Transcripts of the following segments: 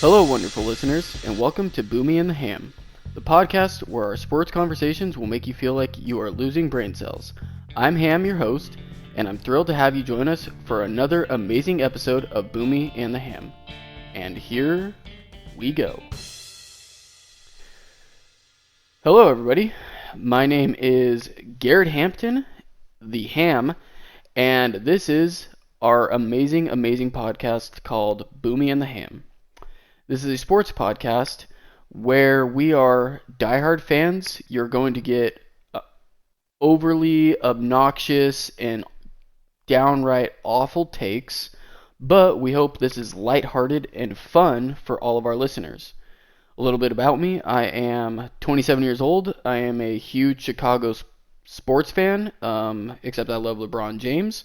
Hello, wonderful listeners, and welcome to Boomy and the Ham, the podcast where our sports conversations will make you feel like you are losing brain cells. I'm Ham, your host, and I'm thrilled to have you join us for another amazing episode of Boomy and the Ham. And here we go. Hello, everybody. My name is Garrett Hampton, the Ham, and this is our amazing podcast called Boomy and the Ham. This is a sports podcast where we are diehard fans. You're going to get overly obnoxious and downright awful takes, but we hope this is lighthearted and fun for all of our listeners. A little bit about me. I am 27 years old. I am a huge Chicago sports fan, except I love LeBron James.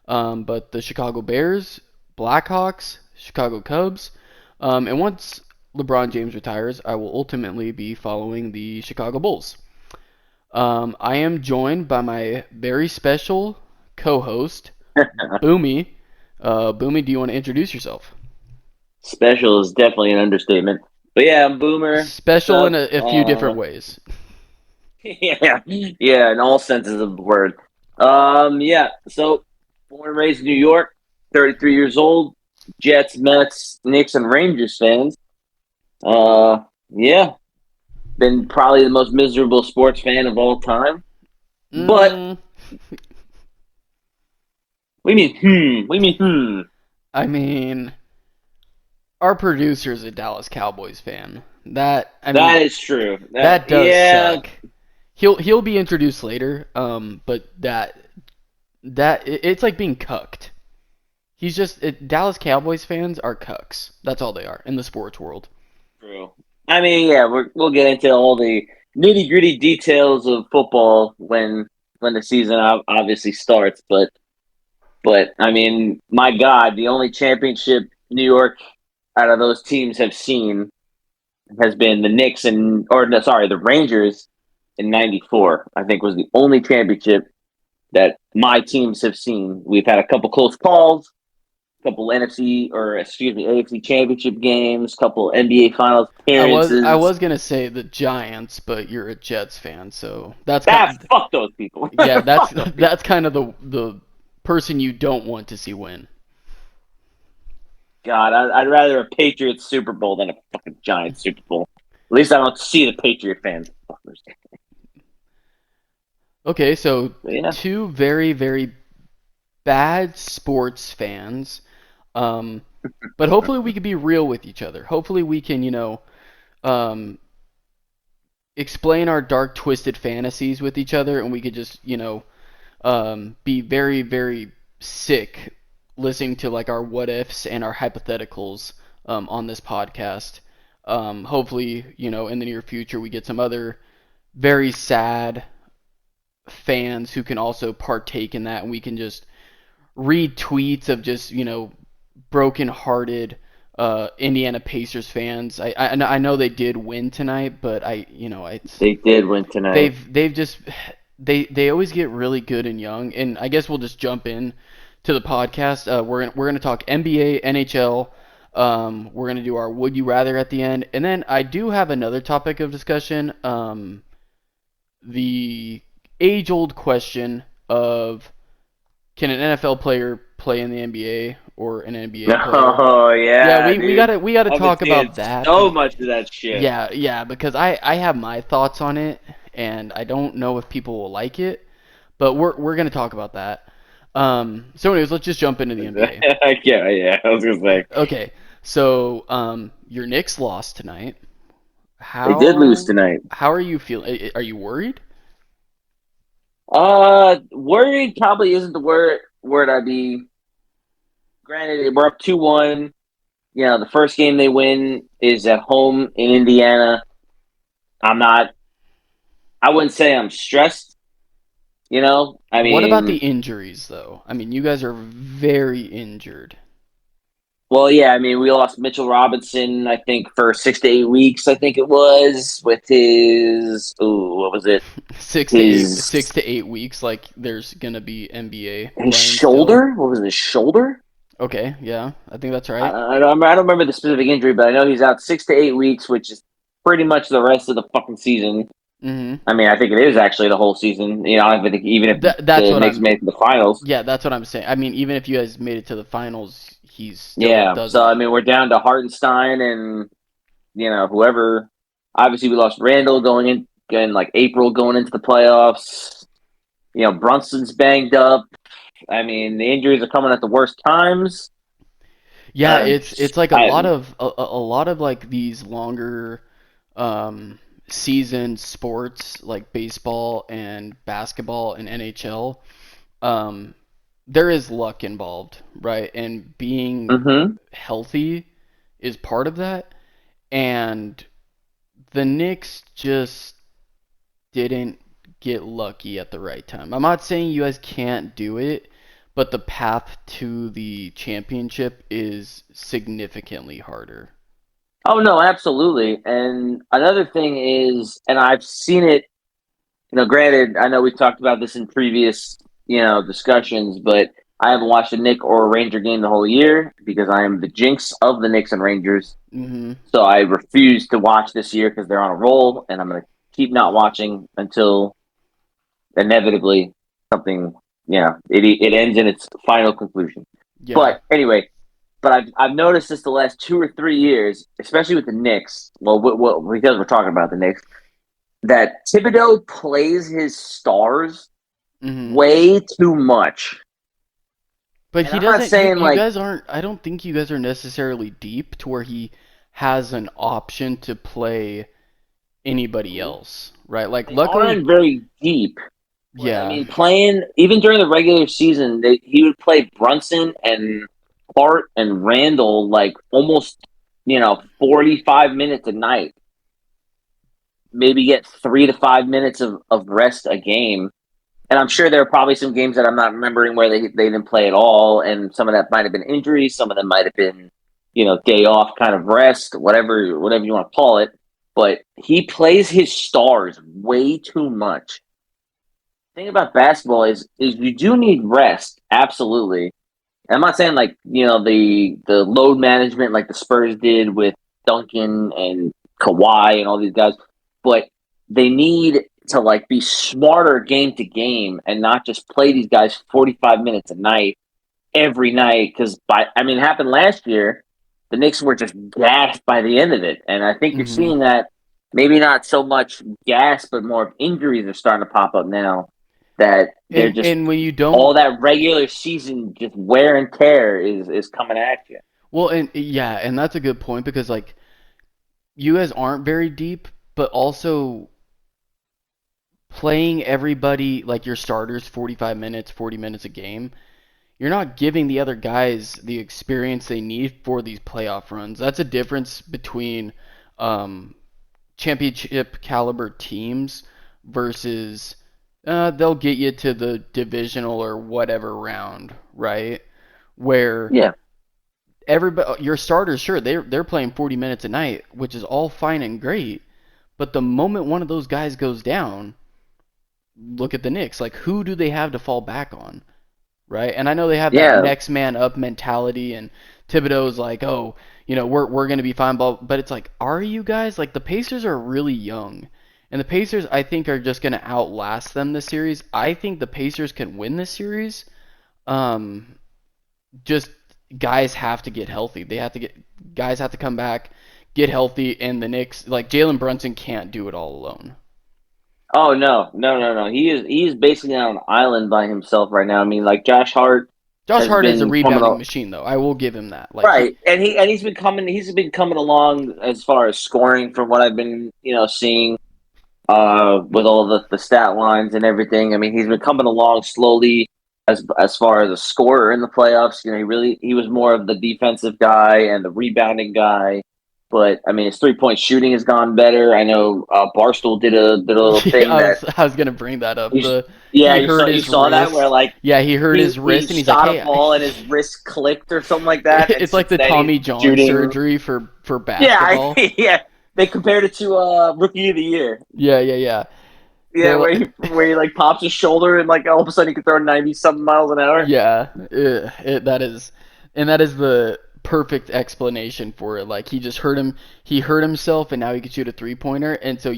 But the Chicago Bears, Blackhawks, Chicago Cubs, and once LeBron James retires, I will ultimately be following the Chicago Bulls. I am joined by my very special co-host, Boomy. Boomy, do you want to introduce yourself? Special is definitely an understatement. But yeah, I'm Boomer. Special in a few different ways. Yeah, in all senses of the word. So born and raised in New York, 33 years old. Jets, Mets, Knicks, and Rangers fans. Been probably the most miserable sports fan of all time. But we mean. I mean, our producer is a Dallas Cowboys fan. That is true. That does suck. He'll be introduced later. But it's like being cucked. Dallas Cowboys fans are cucks. That's all they are in the sports world. True. I mean, yeah, we'll get into all the nitty-gritty details of football when the season obviously starts. But I mean, my God, the only championship New York out of those teams have seen has been the the Rangers in '94. I think was the only championship that my teams have seen. We've had a couple close calls. Couple AFC championship games, couple NBA finals appearances. I was gonna say the Giants, but you're a Jets fan, so fuck those people. Yeah, that's kind of the person you don't want to see win. God, I'd rather a Patriots Super Bowl than a fucking Giants Super Bowl. At least I don't see the Patriot fans. Fuckers. Okay, so two very, very bad sports fans. But hopefully we can be real with each other. Hopefully we can, explain our dark, twisted fantasies with each other, and we could just, be very, very sick listening to like our what ifs and our hypotheticals on this podcast. Hopefully, in the near future we get some other very sad fans who can also partake in that, and we can just read tweets of just, broken-hearted Indiana Pacers fans. I know they did win tonight, but they did win tonight. They always get really good and young, and I guess we'll just jump in to the podcast. We're gonna talk NBA, NHL. We're gonna do our Would You Rather at the end, and then I do have another topic of discussion. The age-old question of, can an NFL player play in the NBA or an NBA player? Oh yeah. Yeah, we gotta talk about that. So much of that shit. Yeah, because I have my thoughts on it, and I don't know if people will like it, but we're gonna talk about that. So anyways, let's just jump into the NBA. Yeah, I was gonna say. Okay, so your Knicks lost tonight. They did lose tonight. How are you feeling? Are you worried? Worried probably isn't the word I'd be. Granted, we're up 2-1. The first game they win is at home in Indiana. I wouldn't say I'm stressed. I mean, what about the injuries though? I mean, you guys are very injured. Well, yeah, I mean, we lost Mitchell Robinson, I think, for 6 to 8 weeks, I think it was, with his, what was it? 6 to 8 weeks, like there's going to be NBA. His shoulder? What was his shoulder? Okay, yeah, I think that's I, right. I don't remember the specific injury, but I know he's out 6 to 8 weeks, which is pretty much the rest of the fucking season. Mm-hmm. I mean, I think it is actually the whole season. You know, I think even if That's the what Knicks I'm. made it to the finals. Yeah, that's what I'm saying. I mean, even if you guys made it to the finals, he still Yeah. So I doesn't. mean, we're down to Hartenstein and whoever. Obviously, we lost Randall in like April going into the playoffs. Brunson's banged up. I mean, the injuries are coming at the worst times. Yeah, it's like a I, lot of a lot of like these longer um season sports like baseball and basketball and NHL. Um there is luck involved, right? And being mm-hmm. healthy is part of that. And the Knicks just didn't get lucky at the right time. I'm not saying you guys can't do it, but the path to the championship is significantly harder. Oh no, absolutely. And another thing is, and I've seen it. Granted, I know we've talked about this in previous discussions, but I haven't watched a Nick or a Ranger game the whole year because I am the jinx of the Knicks and Rangers. Hmm. So I refuse to watch this year because they're on a roll, and I'm going to keep not watching until inevitably something, it ends in its final conclusion. Yeah. But anyway, I've noticed this the last 2 or 3 years, especially with the Knicks. Well, because we're talking about the Knicks, that Thibodeau plays his stars Hmm. way too much. But And he I'm not doesn't. You saying you like guys aren't. I don't think you guys are necessarily deep to where he has an option to play anybody else, right? Like, they luckily, aren't very deep. But I yeah. mean, playing even during the regular season, he would play Brunson and Hart and Randall like almost 45 minutes a night. Maybe get 3 to 5 minutes of rest a game. And I'm sure there are probably some games that I'm not remembering where they didn't play at all, and some of that might have been injuries, some of them might have been, day off kind of rest, whatever you want to call it. But he plays his stars way too much. The thing about basketball is you do need rest, absolutely. And I'm not saying like the load management like the Spurs did with Duncan and Kawhi and all these guys, but they need to like be smarter game to game and not just play these guys 45 minutes a night every night. Because it happened last year. The Knicks were just gassed by the end of it, and I think you're Hmm. seeing that maybe not so much gas, but more of injuries are starting to pop up now. That they're just And when you don't. all that regular season just wear and tear is coming at you. Well, and yeah, and that's a good point because like you guys aren't very deep, but also playing everybody like your starters 45 minutes, 40 minutes a game, you're not giving the other guys the experience they need for these playoff runs. That's a difference between um, championship caliber teams versus they'll get you to the divisional or whatever round, right? Where Yeah, everybody, your starters, sure, they're playing 40 minutes a night, which is all fine and great. But the moment one of those guys goes down, look at the Knicks. Like, who do they have to fall back on, right? And I know they have that yeah, next man up mentality, and Thibodeau's like, oh, we're gonna be fine, but it's like, are you guys? Like, the Pacers are really young, and the Pacers I think are just gonna outlast them this series. I think the Pacers can win this series. Um, just guys have to get healthy. Guys have to come back, get healthy, and the Knicks like Jalen Brunson can't do it all alone. Oh no, no, no, no. He is basically on an island by himself right now. I mean, like Josh Hart Josh has Hart is a been coming rebounding up machine, though. I will give him that. Like he, right, and he's been coming along as far as scoring from what I've been seeing with all the stat lines and everything. I mean, he's been coming along slowly as far as a scorer in the playoffs. He was more of the defensive guy and the rebounding guy. But I mean, his 3-point shooting has gone better. I know Barstool did a little yeah, thing that I was gonna bring that up. you, yeah, He you hurt you his saw that where wrist. like Yeah, he hurt he his he wrist, and he's like, shot a hey, ball and his wrist clicked or something like that, and it's like since the then he's Tommy John shooting. surgery for Yeah, basketball. yeah. They compared it to Rookie of the Year. Yeah, yeah, yeah. Yeah, They're where he like pops his shoulder and like all of a sudden he can throw 90 something miles an hour. yeah, that is. And that is the perfect explanation for it. Like, he hurt himself, and now he can shoot a 3-pointer. And so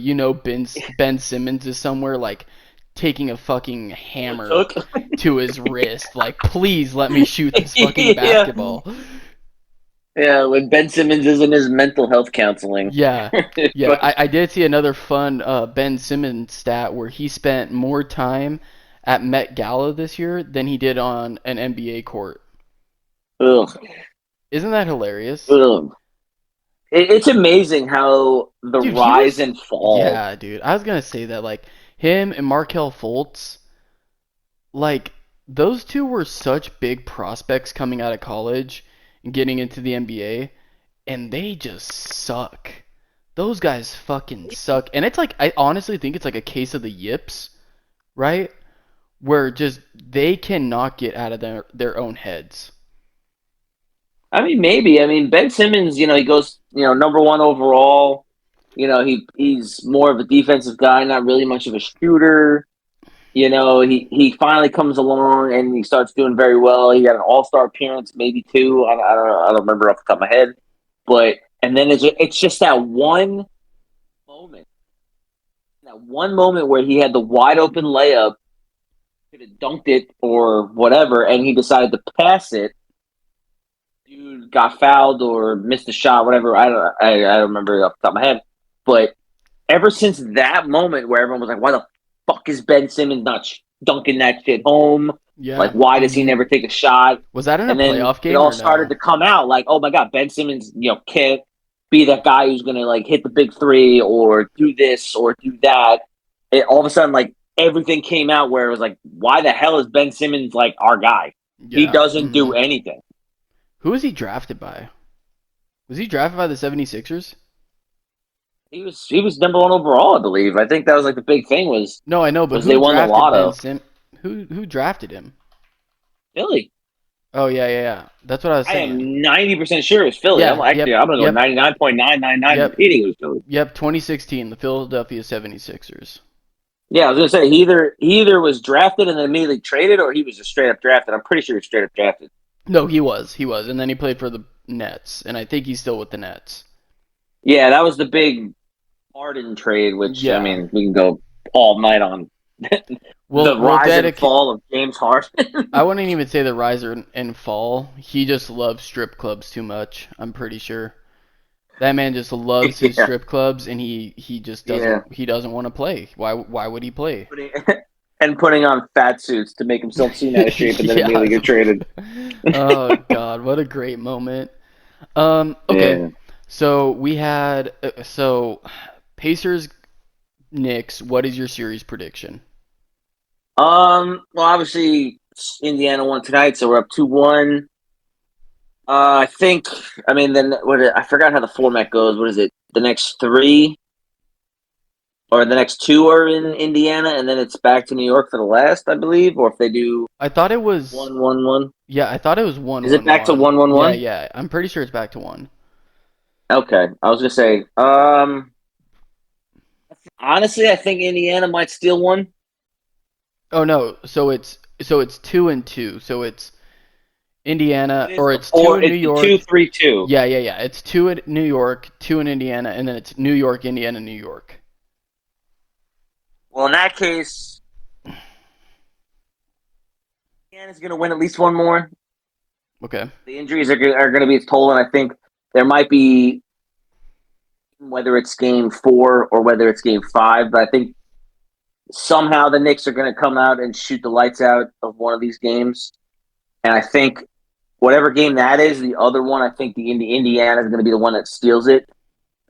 Ben Simmons is somewhere like taking a fucking hammer Took. to his wrist. Like, please let me shoot this fucking Yeah. basketball. Yeah, when Ben Simmons is in his mental health counseling. Yeah, yeah. I did see another fun Ben Simmons stat where he spent more time at Met Gala this year than he did on an NBA court. Ugh, Isn't that hilarious? ugh. It's amazing how the Dude, he rise was. and fall. Yeah, dude. I was gonna say that, like, him and Markelle Fultz, like, those two were such big prospects coming out of college and getting into the NBA, and they just suck. Those guys fucking suck. And it's like, I honestly think it's like a case of the yips, right? Where just they cannot get out of their own heads. I mean, maybe. I mean, Ben Simmons, he goes, number one overall. He's more of a defensive guy, not really much of a shooter. He finally comes along and he starts doing very well. He had an All-Star appearance, maybe two. I don't know. I don't remember off the top of my head. But and then it's just moment, that one moment where he had the wide open layup, could have dunked it or whatever, and he decided to pass it. Dude got fouled or missed a shot, whatever. I don't remember off the top of my head. But ever since that moment where everyone was like, "Why the fuck is Ben Simmons not dunking that shit home? Like, Yeah. why does he never take a shot?" Was that in a And then playoff it game all or started no? to come out like, "Oh my god, Ben Simmons, can't be that guy who's gonna like hit the big three or do this or do that." It all of a sudden like everything came out where it was like, "Why the hell is Ben Simmons like our guy? He Yeah. doesn't do anything." Who was he drafted by? Was he drafted by the 76ers? He was number one overall, I believe. I think that was like the big thing No, I know, but was they who won the drafted Ben lotto. Sim? Who drafted him? Philly. Oh yeah, yeah, yeah. That's what I was I saying. am 90% sure it was Philly. Yeah. I'm Yep. gonna go Yep. 99.999 Yep. repeating it was Philly. Yep. 2016, the Philadelphia 76ers. Yeah, I was gonna say he either was drafted and then immediately traded, or he was just straight up drafted. I'm pretty sure he was straight up drafted. No, he was, and then he played for the Nets, and I think he's still with the Nets. Yeah, that was the big Harden trade, which I Yeah. mean we can go all night on the We'll rise and dedicate. fall of James Harden. I wouldn't even say the rise and fall. He just loves strip clubs too much. I'm pretty sure. That man just loves his Yeah, strip clubs, and he just yeah. doesn't want to play. Why would he play? Putting, and putting on fat suits to make himself seem out of shape, and then Yeah. immediately get traded. Oh God, what a great moment. Okay. Yeah. So we had Pacers Knicks. What is your series prediction? Well, obviously Indiana won tonight, so we're up 2-1. I think. I mean, then I forgot how the format goes. What is it? The next three or the next two are in Indiana, and then it's back to New York for the last, I believe. Or if they do I thought it was 1-1-1, Yeah, I thought it was is it back to 1-1-1. one one Yeah, one? yeah. I'm pretty sure it's back to one. Okay, I was gonna say. Honestly, I think Indiana might steal one. Oh no, so it's 2-2. So it's It Indiana, is or the it's two four. in New It's the two York. three two. Yeah, yeah, yeah. It's two in New York, two in Indiana, and then it's New York, Indiana, New York. Well, in that case, Indiana's gonna win at least one more. Okay. The injuries are going to be its toll, and I think there might be whether it's game 4 or whether it's game 5. But I think somehow the Knicks are going to come out and shoot the lights out of one of these games, and I think whatever game that is, the other one, I think the Indiana is going to be the one that steals it.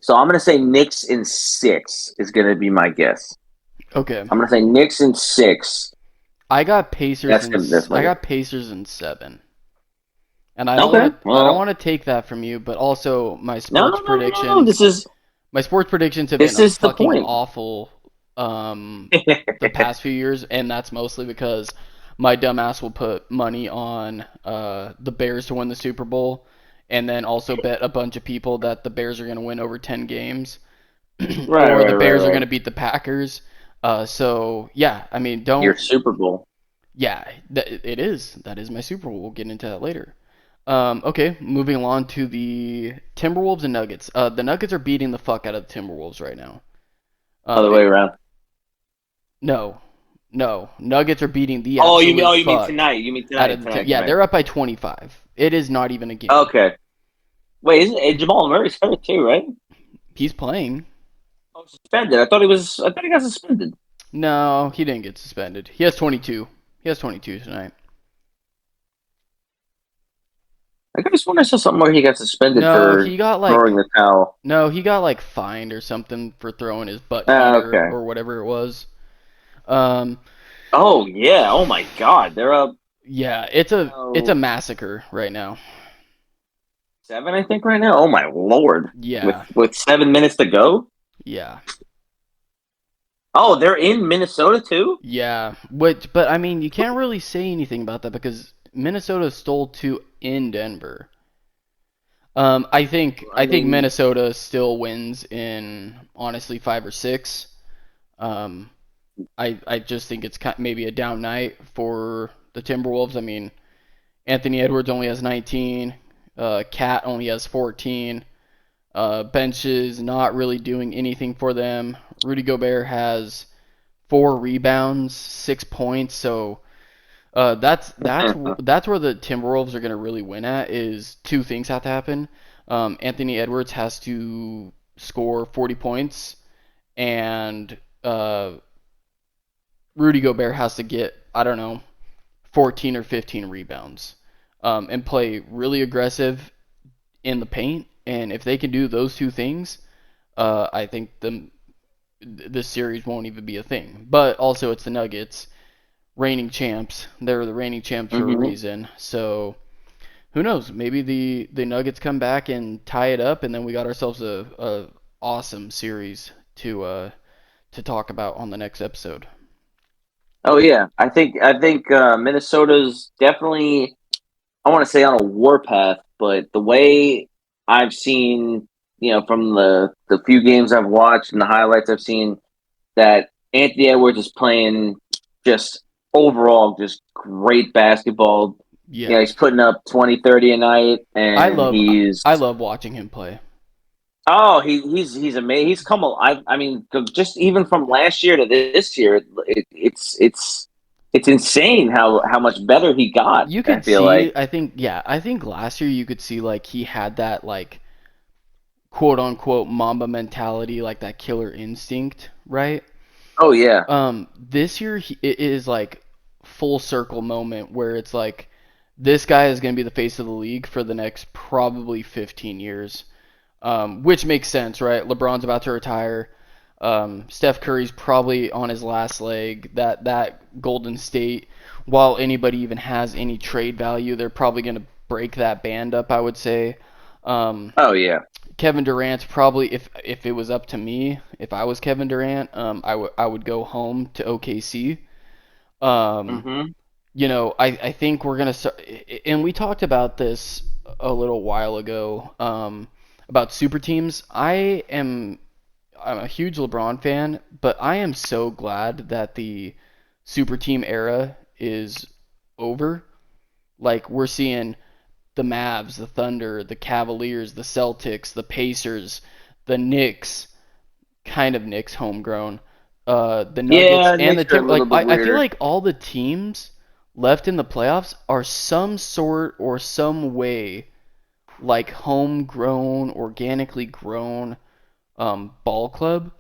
So I'm going to say Knicks in 6 is going to be my guess. Okay. I'm going to say Knicks in 6. I got Pacers That's my I guess. got Pacers in 7. And Okay. I don't Well, want to take that from you, but also no, no, no, no, no, no. my sports predictions have been This is the fucking point. awful the past few years, and that's mostly because my dumbass will put money on the Bears to win the Super Bowl, and then also bet a bunch of people that the Bears are going to win over 10 games, Right, or the right, right, Bears are going right. to beat the Packers. So yeah, I mean, Your Super Bowl. yeah, it is. That is my Super Bowl. We'll get into that later. Okay, moving along to the Timberwolves and Nuggets. The Nuggets are beating the fuck out of the Timberwolves right now. Other way It, around. no, no, Nuggets are beating the Oh, absolute you mean fuck tonight? You mean out tonight? of the Tonight, Yeah, tonight. they're up by 25. It is not even a game. Okay. Wait, isn't Jamal Murray's hurt too, right? He's playing. Oh, suspended. I thought he was. I thought he got suspended. No, he didn't get suspended. He has 22. He has 22 tonight. I could have sworn I saw something where he got suspended No, for he got throwing like the towel. no, he got like fined or something for throwing his butt Ah, heater okay. or whatever it was. Um, Oh yeah. Oh my God. They're up. yeah, it's a Oh, massacre right now. 7, I think, right now. Oh my Lord. Yeah, With 7 minutes to go. yeah, Oh, they're in Minnesota too. yeah. But I mean, you can't really say anything about that because Minnesota stole two in Denver. I I think mean, Minnesota still wins in honestly 5 or 6. Um, I just think it's maybe a down night for the Timberwolves. I mean, Anthony Edwards only has 19. Cat only has 14. Benches not really doing anything for them. Rudy Gobert has 4 rebounds, 6 points. So that's where the Timberwolves are going to really win at. Is two things have to happen. Anthony Edwards has to score 40 points, and Rudy Gobert has to get, I don't know, 14 or 15 rebounds, and play really aggressive in the paint. And if they can do those two things, I think the series won't even be a thing. But also, it's the Nuggets, reigning champs. They're the reigning champs for a hmm reason. So who knows? Maybe the Nuggets come back and tie it up, and then we got ourselves a awesome series to talk about on the next episode. Oh yeah. I think Minnesota's definitely. I want to say on a warpath, but the way I've seen, from the few games I've watched and the highlights I've seen, that Anthony Edwards is playing just overall just great basketball. He's Yes, putting up 20, 30 a night, I and love he's I love watching him play. he's amazing. He's come. I mean, just even from last year to this year, it's insane how much better he got. You I could feel see, like. I think last year you could see like he had that like quote unquote Mamba mentality, like that killer instinct, right? Oh yeah. This year it is like full circle moment where it's like this guy is going to be the face of the league for the next probably 15 years, which makes sense, right? LeBron's about to retire. Steph Curry's probably on his last leg. That Golden State, while anybody even has any trade value, they're probably going to break that band up, I would say. Um, Oh yeah. Kevin Durant's probably, if it was up to me, if I was Kevin Durant, I would go home to OKC. Um, hmm I think we're gonna start, and we talked about this a little while ago, about super teams. I'm a huge LeBron fan, but I am so glad that the super team era is over. Like we're seeing the Mavs, the Thunder, the Cavaliers, the Celtics, the Pacers, the Knicks, kind of Knicks homegrown, the Nuggets Yeah, and the Knicks are a Tim. little Like bit I feel weirder. like all the teams left in the playoffs are some sort or some way like homegrown, organically grown ball club,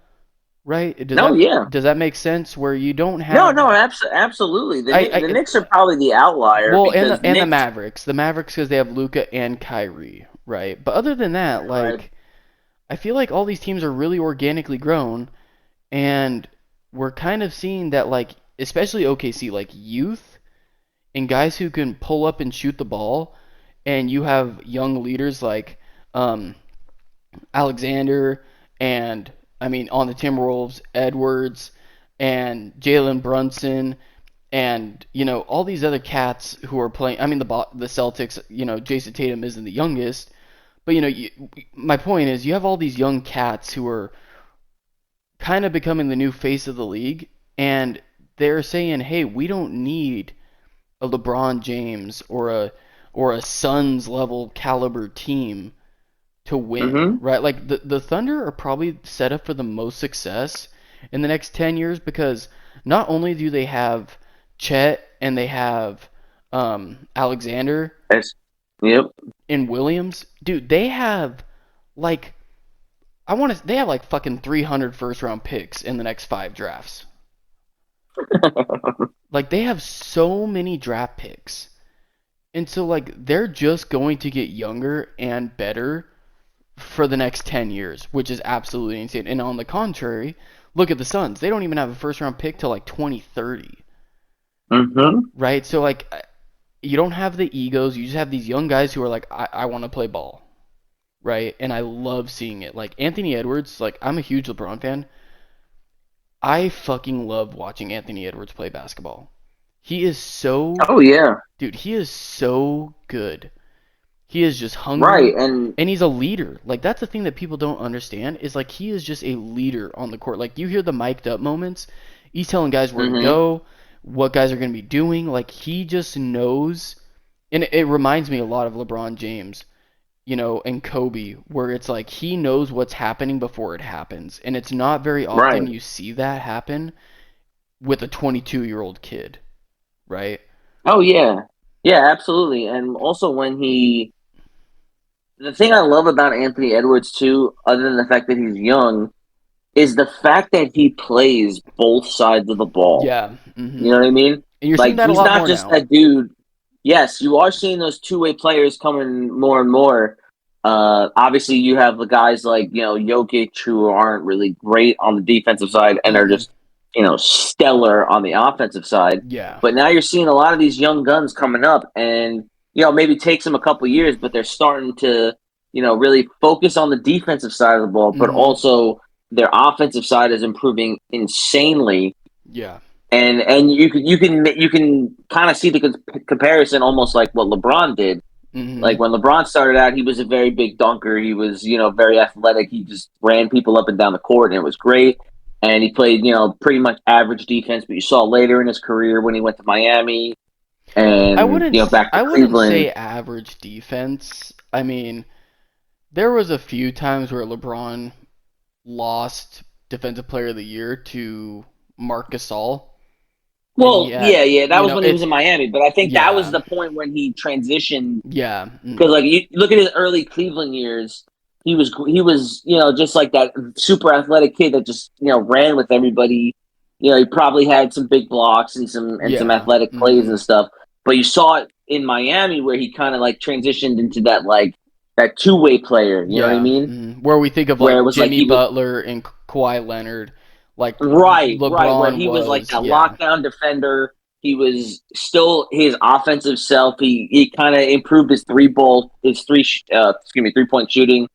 right? No, yeah. Does that make sense? Where you don't No, have no, absolutely. The I Knicks are probably the outlier well, and because the the and the Knicks, Mavericks, because they have Luca and Kyrie, right? But other than that, right? like I feel like all these teams are really organically grown, and we're kind of seeing that, like, especially OKC, like youth and guys who can pull up and shoot the ball, and you have young leaders like um, Alexander, and I mean on the Timberwolves, Edwards and Jalen Brunson, and all these other cats who are playing. I mean the Celtics. Jason Tatum isn't the youngest, but my point is you have all these young cats who are kind of becoming the new face of the league, and they're saying, hey, we don't need a LeBron James or or a Suns level caliber team to win, Mm-hmm. right? Like the Thunder are probably set up for the most success in the next 10 years because not only do they have Chet and they have Alexander Yes. Yep. and Williams, dude, they have like they have like fucking 300 first round picks in the next 5 drafts. Like they have so many draft picks. And so like they're just going to get younger and better for the next 10 years, which is absolutely insane. And on the contrary, look at the Suns. They don't even have a first round pick till like 2030, Mm-hmm. right? So like you don't have the egos. You just have these young guys who are like, I want to play ball, right? And I love seeing it. Like Anthony Edwards, like I'm a huge LeBron fan. I fucking love watching Anthony Edwards play basketball. He is so, Oh yeah. dude, he is so good. He is just Right. hungry And and he's a leader. Like that's the thing that people don't understand is like he is just a leader on the court. Like you hear the mic'd up moments, he's telling guys where to mm-hmm. go, what guys are going to be doing. Like he just knows, and it reminds me a lot of LeBron James, and Kobe, where it's like he knows what's happening before it happens, and it's not very often Right. you see that happen with a 22-year-old kid, right? Oh yeah. Yeah, absolutely. And also when he the thing I love about Anthony Edwards too, other than the fact that he's young, is the fact that he plays both sides of the ball. Yeah. You know what I mean? And you're seeing Like that a he's lot not more just now. that dude. Yes, you are seeing those two-way players coming more and more. Obviously, you have the guys like Jokic who aren't really great on the defensive side and are Mm-hmm. just stellar on the offensive side. Yeah. But now you're seeing a lot of these young guns coming up, and maybe it takes them a couple years, but they're starting to really focus on the defensive side of the ball, but Mm-hmm. also their offensive side is improving insanely, Yeah. and you can kind of see the comparison almost like what LeBron did. Mm-hmm. Like when LeBron started out, he was a very big dunker. He was very athletic. He just ran people up and down the court, and it was great. And he played pretty much average defense. But you saw later in his career when he went to Miami I and wouldn't back to I wouldn't Cleveland. say average defense. I mean, there was a few times where LeBron lost defensive player of the year to Marc Gasol and he Well, had, yeah, yeah, that was when he was it's in Miami. But I think that was yeah. the point when he transitioned. Yeah. Because like you look at his early Cleveland years, he was just like that super athletic kid that just ran with everybody. He probably had some big blocks and some Yeah. athletic plays Mhm. and stuff. But you saw it in Miami where he kind of like transitioned into that two-way player. You know what I Yeah. mean? Mhm. Where we think of Where it like was like Jimmy he was Butler and Kawhi Leonard, like right, where LeBron he was like was, that yeah. lockdown defender. He was still his offensive self. He kind of improved his his 3-point shooting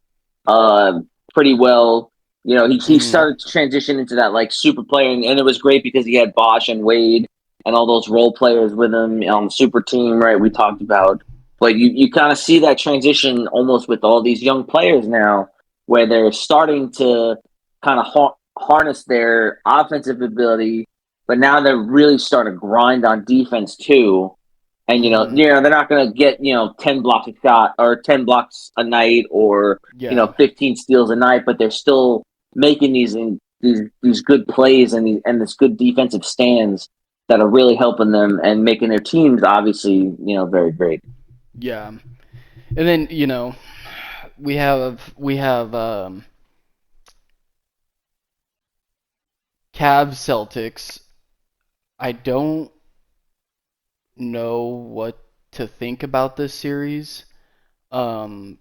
uh, pretty well. He Mhm. started to transition into that like super player, and it was great because he had Bosh and Wade and all those role players with him on the super team, right? We talked about, but you kind of see that transition almost with all these young players now, where they're starting to kind of harness their offensive ability, but now they're really starting to grind on defense too. And Mhm. they're not going to get 10 blocks a shot or 10 blocks a night or Yeah. 15 steals a night, but they're still making these good plays and this good defensive stands that are really helping them and making their teams obviously very great. Yeah. And then, we have Cavs Celtics. I don't know what to think about this series. Um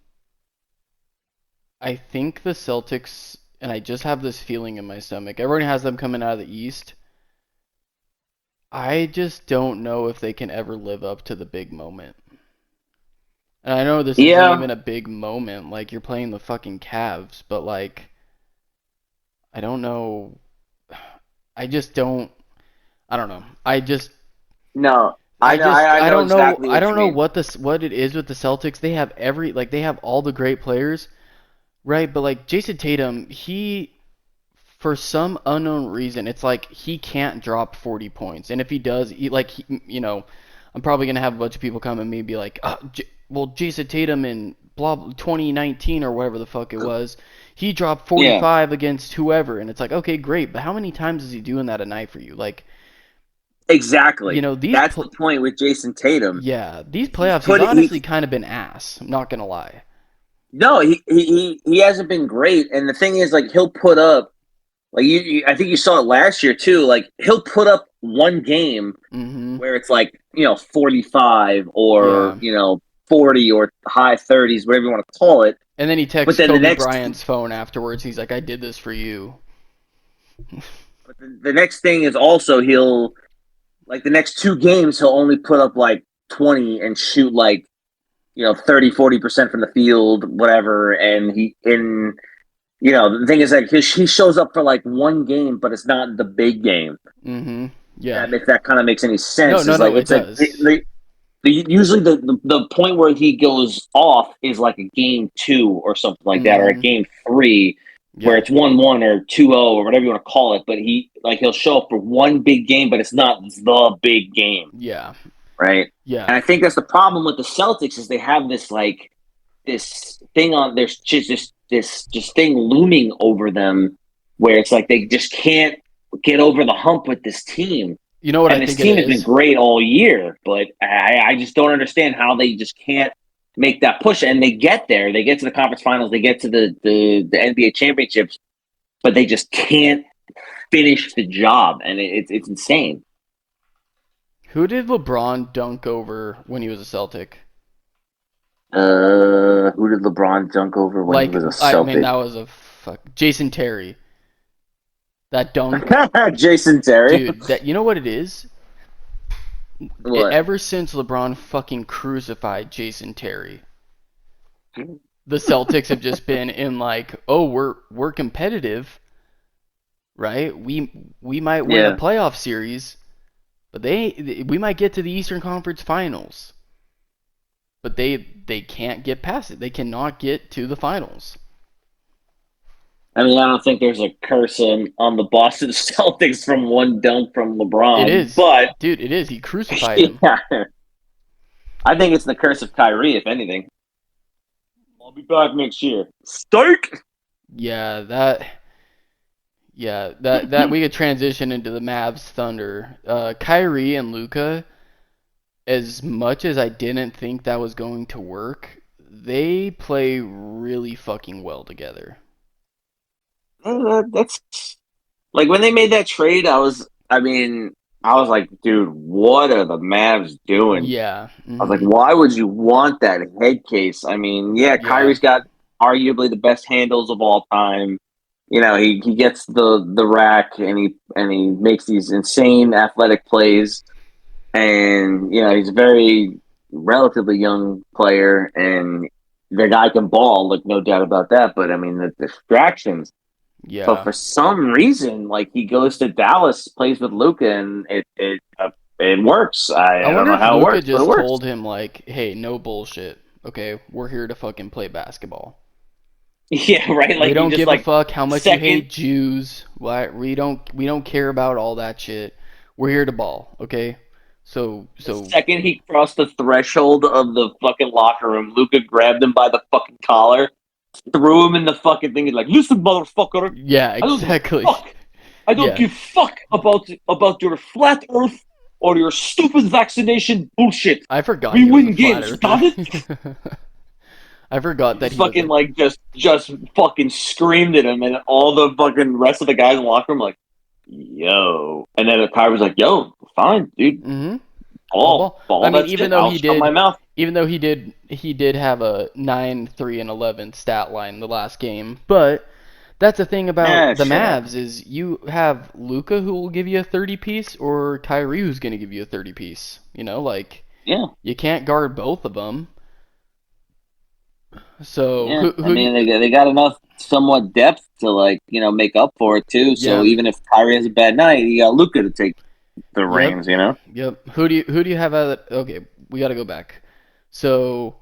I think the Celtics, and I just have this feeling in my stomach. Everyone has them coming out of the East. I just don't know if they can ever live up to the big moment. And I know this isn't Yeah, even a big moment. Like, you're playing the fucking Cavs, but, like, I don't know. I just don't. I don't know. no, I know, I I know don't know. exactly I what don't you know mean. what it is with the Celtics. They have they have all the great players, right? But like Jason Tatum, he for some unknown reason, it's like he can't drop 40 points. And if he does, I'm probably gonna have a bunch of people come at me and be like, well, Jason Tatum in 2019 or whatever the fuck it was, he dropped Yeah, 45 against whoever, and it's like, okay, great, but how many times is he doing that a night for you? Like, exactly. these That's the point with Jason Tatum. yeah, these He's playoffs, he's put it. honestly kind of been ass. I'm not gonna lie. No, he hasn't been great. And the thing is, like, he'll put up like I think you saw it last year too. Like, he'll put up one game Mm-hmm. where it's like 45 or Yeah. 40 or high 30s, whatever you want to call it. And then he But texts then the Kobe next Bryant's phone afterwards. He's like, I did this for you. but the next thing is also he'll like the next two games he'll only put up like 20 and shoot like 30-40% from the field, whatever. And the thing is that he shows up for like one game, but it's not the big game. Mm-hmm. Yeah. If that kind of makes any No, sense, no, is no, like it it's like does. usually the point where he goes off is like a game two or something like that, or a Mm-hmm. game three where Yeah. it's 1-1 or 2-0 or whatever you want to call it. But he'll show up for one big game, but it's not the big game, Yeah. right? Yeah. And I think that's the problem with the Celtics is they have this like this thing on there's just this just thing looming over them where it's like they just can't get over the hump with this team. You know what I And this think it team has been is? great all year, but I just don't understand how they just can't make that push. And they get there, they get to the conference finals, they get to the NBA championships, but they just can't finish the job, and it's insane. Who did LeBron dunk over when he was a Celtic? Who did LeBron dunk over when he Like, was a I mean, Celtic? that was a fuck. Jason Terry. That dunk, Jason Terry. dude. That you know what it is? What? Ever since LeBron fucking crucified Jason Terry, the Celtics have just been in like, oh, we're competitive, right? We might win a Yeah. playoff series, but we might get to the Eastern Conference Finals, but they can't get past it. They cannot get to the finals. I mean, I don't think there's a curse on the Boston Celtics from one dunk from It LeBron, is, but dude. It is. He crucified him. yeah, I think it's the curse of Kyrie, if anything. I'll be back next year. Stark. Yeah, that. Yeah, that we could transition into the Mavs Thunder. Kyrie and Luka, as much as I didn't think that was going to work, they play really fucking well together. That's like when they made that trade. I was like, dude, what are the Mavs doing? Yeah. I was like, Mhm. why would you want that head case? I mean, yeah, Yeah. Kyrie's got arguably the best handles of all time. He gets the rack and he makes these insane athletic plays. And he's a very relatively young player, and the guy can ball, like no doubt about that. But I mean, the distractions. But Yeah. for some reason, like he goes to Dallas, plays with Luca, and it works. I I don't wonder know if how it Luka works, but it just works. told him like, "Hey, no bullshit. Okay, we're here to fucking play basketball. Yeah, right. We Like he don't just give a like fuck how much you second hate Jews. Why we don't care about all that shit. We're here to ball, okay? the So second he crossed the threshold of the fucking locker room, Luca grabbed him by the fucking collar, threw him in the fucking thing. He's like, "Listen, motherfucker, yeah, I don't give a exactly. fuck. I don't Yeah. give a fuck about your flat Earth or your stupid vaccination bullshit. I forgot We he was a win flat games, earther. got it?" I forgot He that he was fucking a like just fucking screamed at him, and all the fucking rest of the guys in the locker room like, "Yo," and then the guy was like, "Yo, fine, dude, mhm. All ball, ball. I ball mean, that shit. I'll shut my mouth." even though he did have a 9-3-11 stat line the last game, but that's the thing about the Shut up. Mavs is you have Luca who will give you a 30 piece or Kyrie who's going to give you a 30 piece. Like Yeah, you can't guard both of them. So yeah. I who mean, they got enough somewhat depth to like make up for it too. So yeah. even if Kyrie has a bad night, you got Luca to take the Yep. reins. You know. Yep. Who do you have at okay, we got to go back. So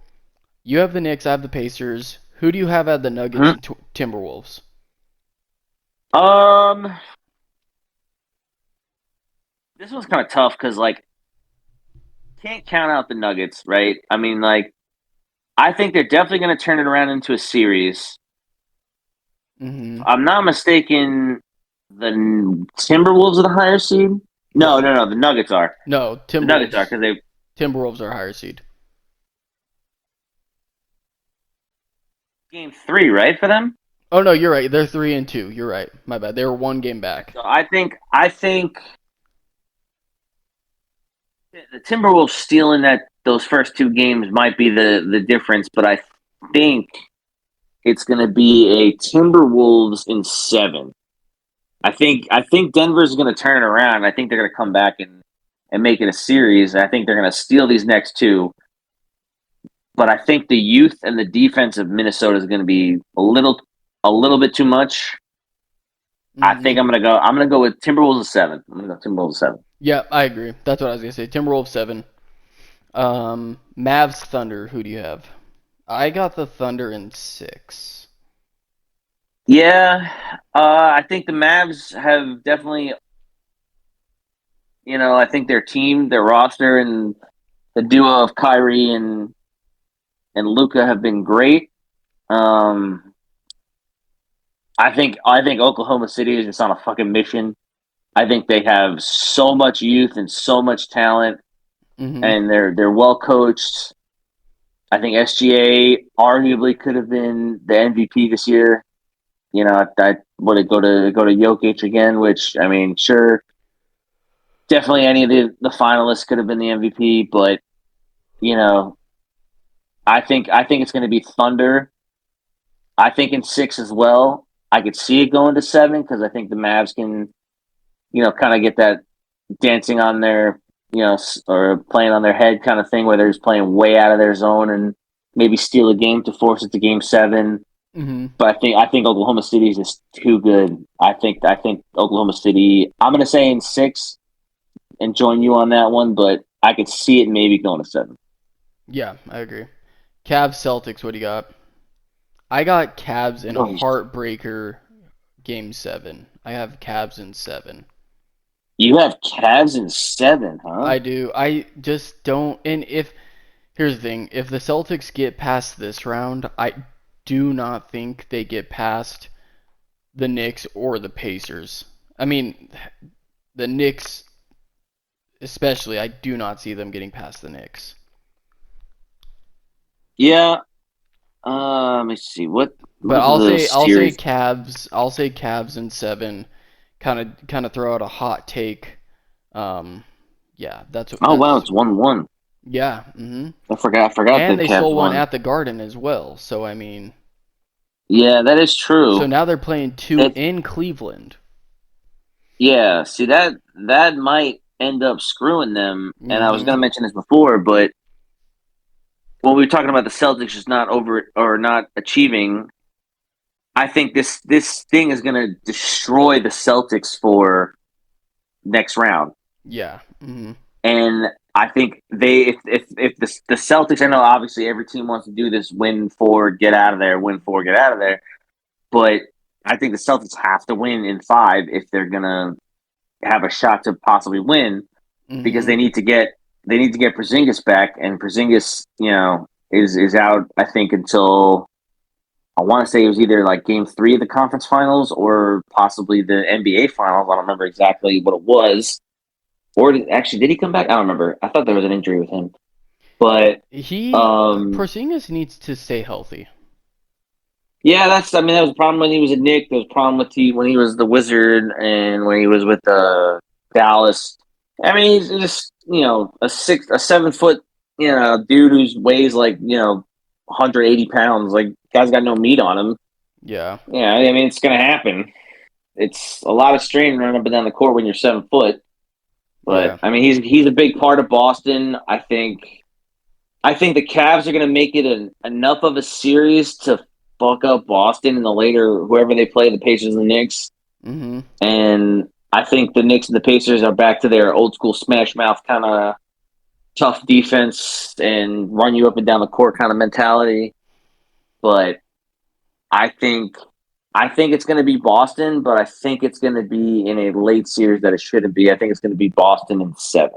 you have the Knicks, I have the Pacers. Who do you have at the Nuggets and Timberwolves? Um, this one's kind of tough because like can't count out the Nuggets, right? I mean, like, I think they're definitely going to turn it around into a series. Mm-hmm. If I'm not mistaken, the Timberwolves are the higher seed. No, No, no, no. The Nuggets are. no, The Nuggets are Timberwolves. because they Timberwolves are higher seed. game 3, right, for them. Oh no, you're right. They're 3-2. You're right. My bad. They were one game back. So I think the Timberwolves stealing those first 2 games might be the difference, but I think it's going to be a Timberwolves in 7. I think Denver's going to turn it around. I think they're going to come back and make it a series. I think they're going to steal these next 2. But I think the youth and the defense of Minnesota is going to be a little bit too much. I Mm-hmm. think I'm gonna go with Timberwolves in 7. I'm gonna go Timberwolves in 7. Yeah, I agree. That's what I was gonna say. Timberwolves 7. Mavs Thunder. Who do you have? I got the Thunder in 6. Yeah, I think the Mavs have definitely, I think their team, their roster, and the duo of Kyrie and Luka have been great. Um, I think Oklahoma City is just on a fucking mission. I think they have so much youth and so much talent, Mm-hmm. and they're well coached. I think SGA arguably could have been the MVP this year. I would it go to Jokic again, which I mean, sure, definitely any of the finalists could have been the MVP, but you know, I think it's going to be Thunder. I think in 6 as well. I could see it going to 7 because I think the Mavs can, kind of get that dancing on their, or playing on their head kind of thing where they're just playing way out of their zone and maybe steal a game to force it to game 7. Mm-hmm. But I think Oklahoma City is just too good. I think Oklahoma City. I'm gonna say in 6 and join you on that one, but I could see it maybe going to 7. Yeah, I agree. Cavs Celtics. What do you got? I got Cavs in a Oh, heartbreaker game 7. I have Cavs in 7. you have Cavs in 7, huh? I do. I just don't. And if here's the thing, if the Celtics get past this round, I do not think they get past the Knicks or the Pacers. I mean, the Knicks especially, I do not see them getting past the Knicks. Yeah. Let me see. But What are the I'll say series? Cavs. I'll say Cavs in 7. Kind of throw out a hot take. Um, yeah, Oh wow, that's it's 1-1. yeah. I forgot And the they Cavs stole one won. at the Garden as well. So I mean, Yeah, that is so true. now they're playing 2 It in Cleveland. Yeah, see that might end up screwing them. And I was Mm-hmm. going to mention this before, but when we were talking about the Celtics just not over or not achieving, I think this thing is going to destroy the Celtics for next round. Yeah. Mm-hmm. And I think if the Celtics, I know obviously every team wants to do this win 4, get out of there, win 4, get out of there, but I think the Celtics have to win in 5 if they're going to have a shot to possibly win because Mm-hmm. they need to get Porzingis back, and Porzingis, is out. I think until I want to say it was either like Game 3 of the conference finals or possibly the NBA finals. I don't remember exactly what it was. Or actually, did he come back? I don't remember. I thought there was an injury with him, but Porzingis needs to stay healthy. yeah, that was a problem when he was at Nick. There was a problem with when he was the Wizard and when he was with Dallas. I mean, he's just a 7 foot dude who weighs like 180 pounds. Like guy's got no meat on him. Yeah. Yeah, I mean it's gonna happen. It's a lot of strain running up and down the court when you're 7 foot. But Yeah. I mean he's a big part of Boston. I think the Cavs are going to make it enough of a series to fuck up Boston in the later whoever they play, the Pacers and the Knicks. Mm-hmm. And I think the Knicks and the Pacers are back to their old school smash mouth kind of tough defense and run you up and down the court kind of mentality. But I think I think it's going to be Boston, but I think it's going to be in a late series that it shouldn't be. I think it's going to be Boston in 7.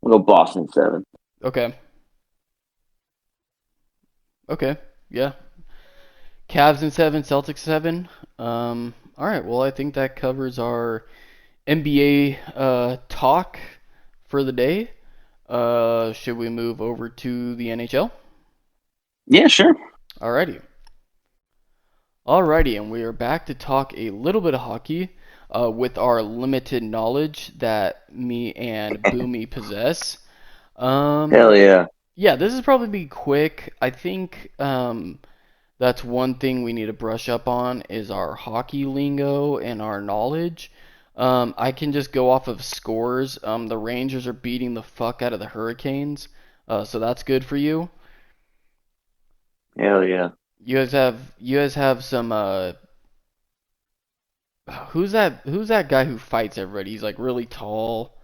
We'll go Boston in 7. Okay. Okay. Yeah. Cavs in 7, Celtics 7. All right. Well, I think that covers our NBA talk for the day. Should we move over to the NHL? Yeah, sure. Alrighty. Alrighty, and we are back to talk a little bit of hockey with our limited knowledge that me and Boomy possess. Hell Um, yeah. yeah, this is probably be quick. I think that's one thing we need to brush up on is our hockey lingo and our knowledge. I can just go off of scores. The Rangers are beating the fuck out of the Hurricanes, so that's good for you. Hell yeah. You guys have some who's that guy who fights everybody? He's like really tall.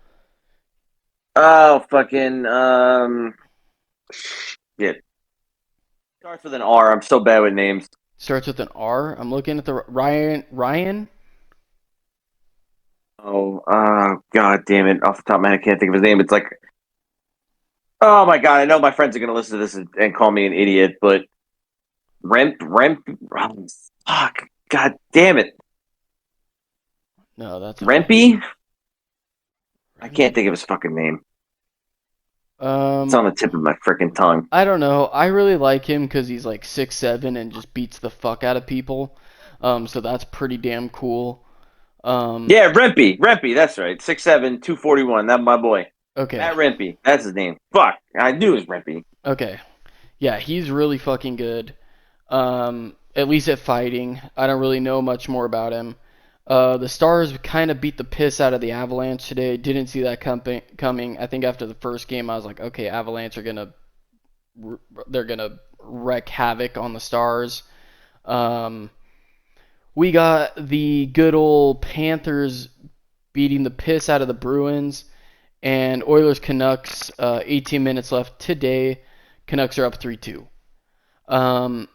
Oh, fucking, shit. Starts with an R. I'm so bad with names. Starts with an R. I'm looking at the Ryan. Oh, god damn it. Off the top of my head, I can't think of his name. It's like, oh my god, I know my friends are going to listen to this and call me an idiot, but oh, fuck. God damn it. No, that's okay. Rempy? I can't think of his fucking name. It's Um on the tip of my freaking tongue. I don't know. I really like him because he's like 6'7" and just beats the fuck out of people. So that's pretty damn cool. Um, Yeah, Rempy, that's right. 6'7", 241. That's my boy. okay, Matt Rempy. That's his name. Fuck. I knew it was Rempy. okay, yeah, he's really fucking good. At least at fighting. I don't really know much more about him. The Stars kind of beat the piss out of the Avalanche today. Didn't see that coming. I think after the first game, I was like, okay, Avalanche are they're gonna wreak havoc on the Stars. Um, we got the good old Panthers beating the piss out of the Bruins, and Oilers Canucks. 18 minutes left today. Canucks are up 3-2. Um,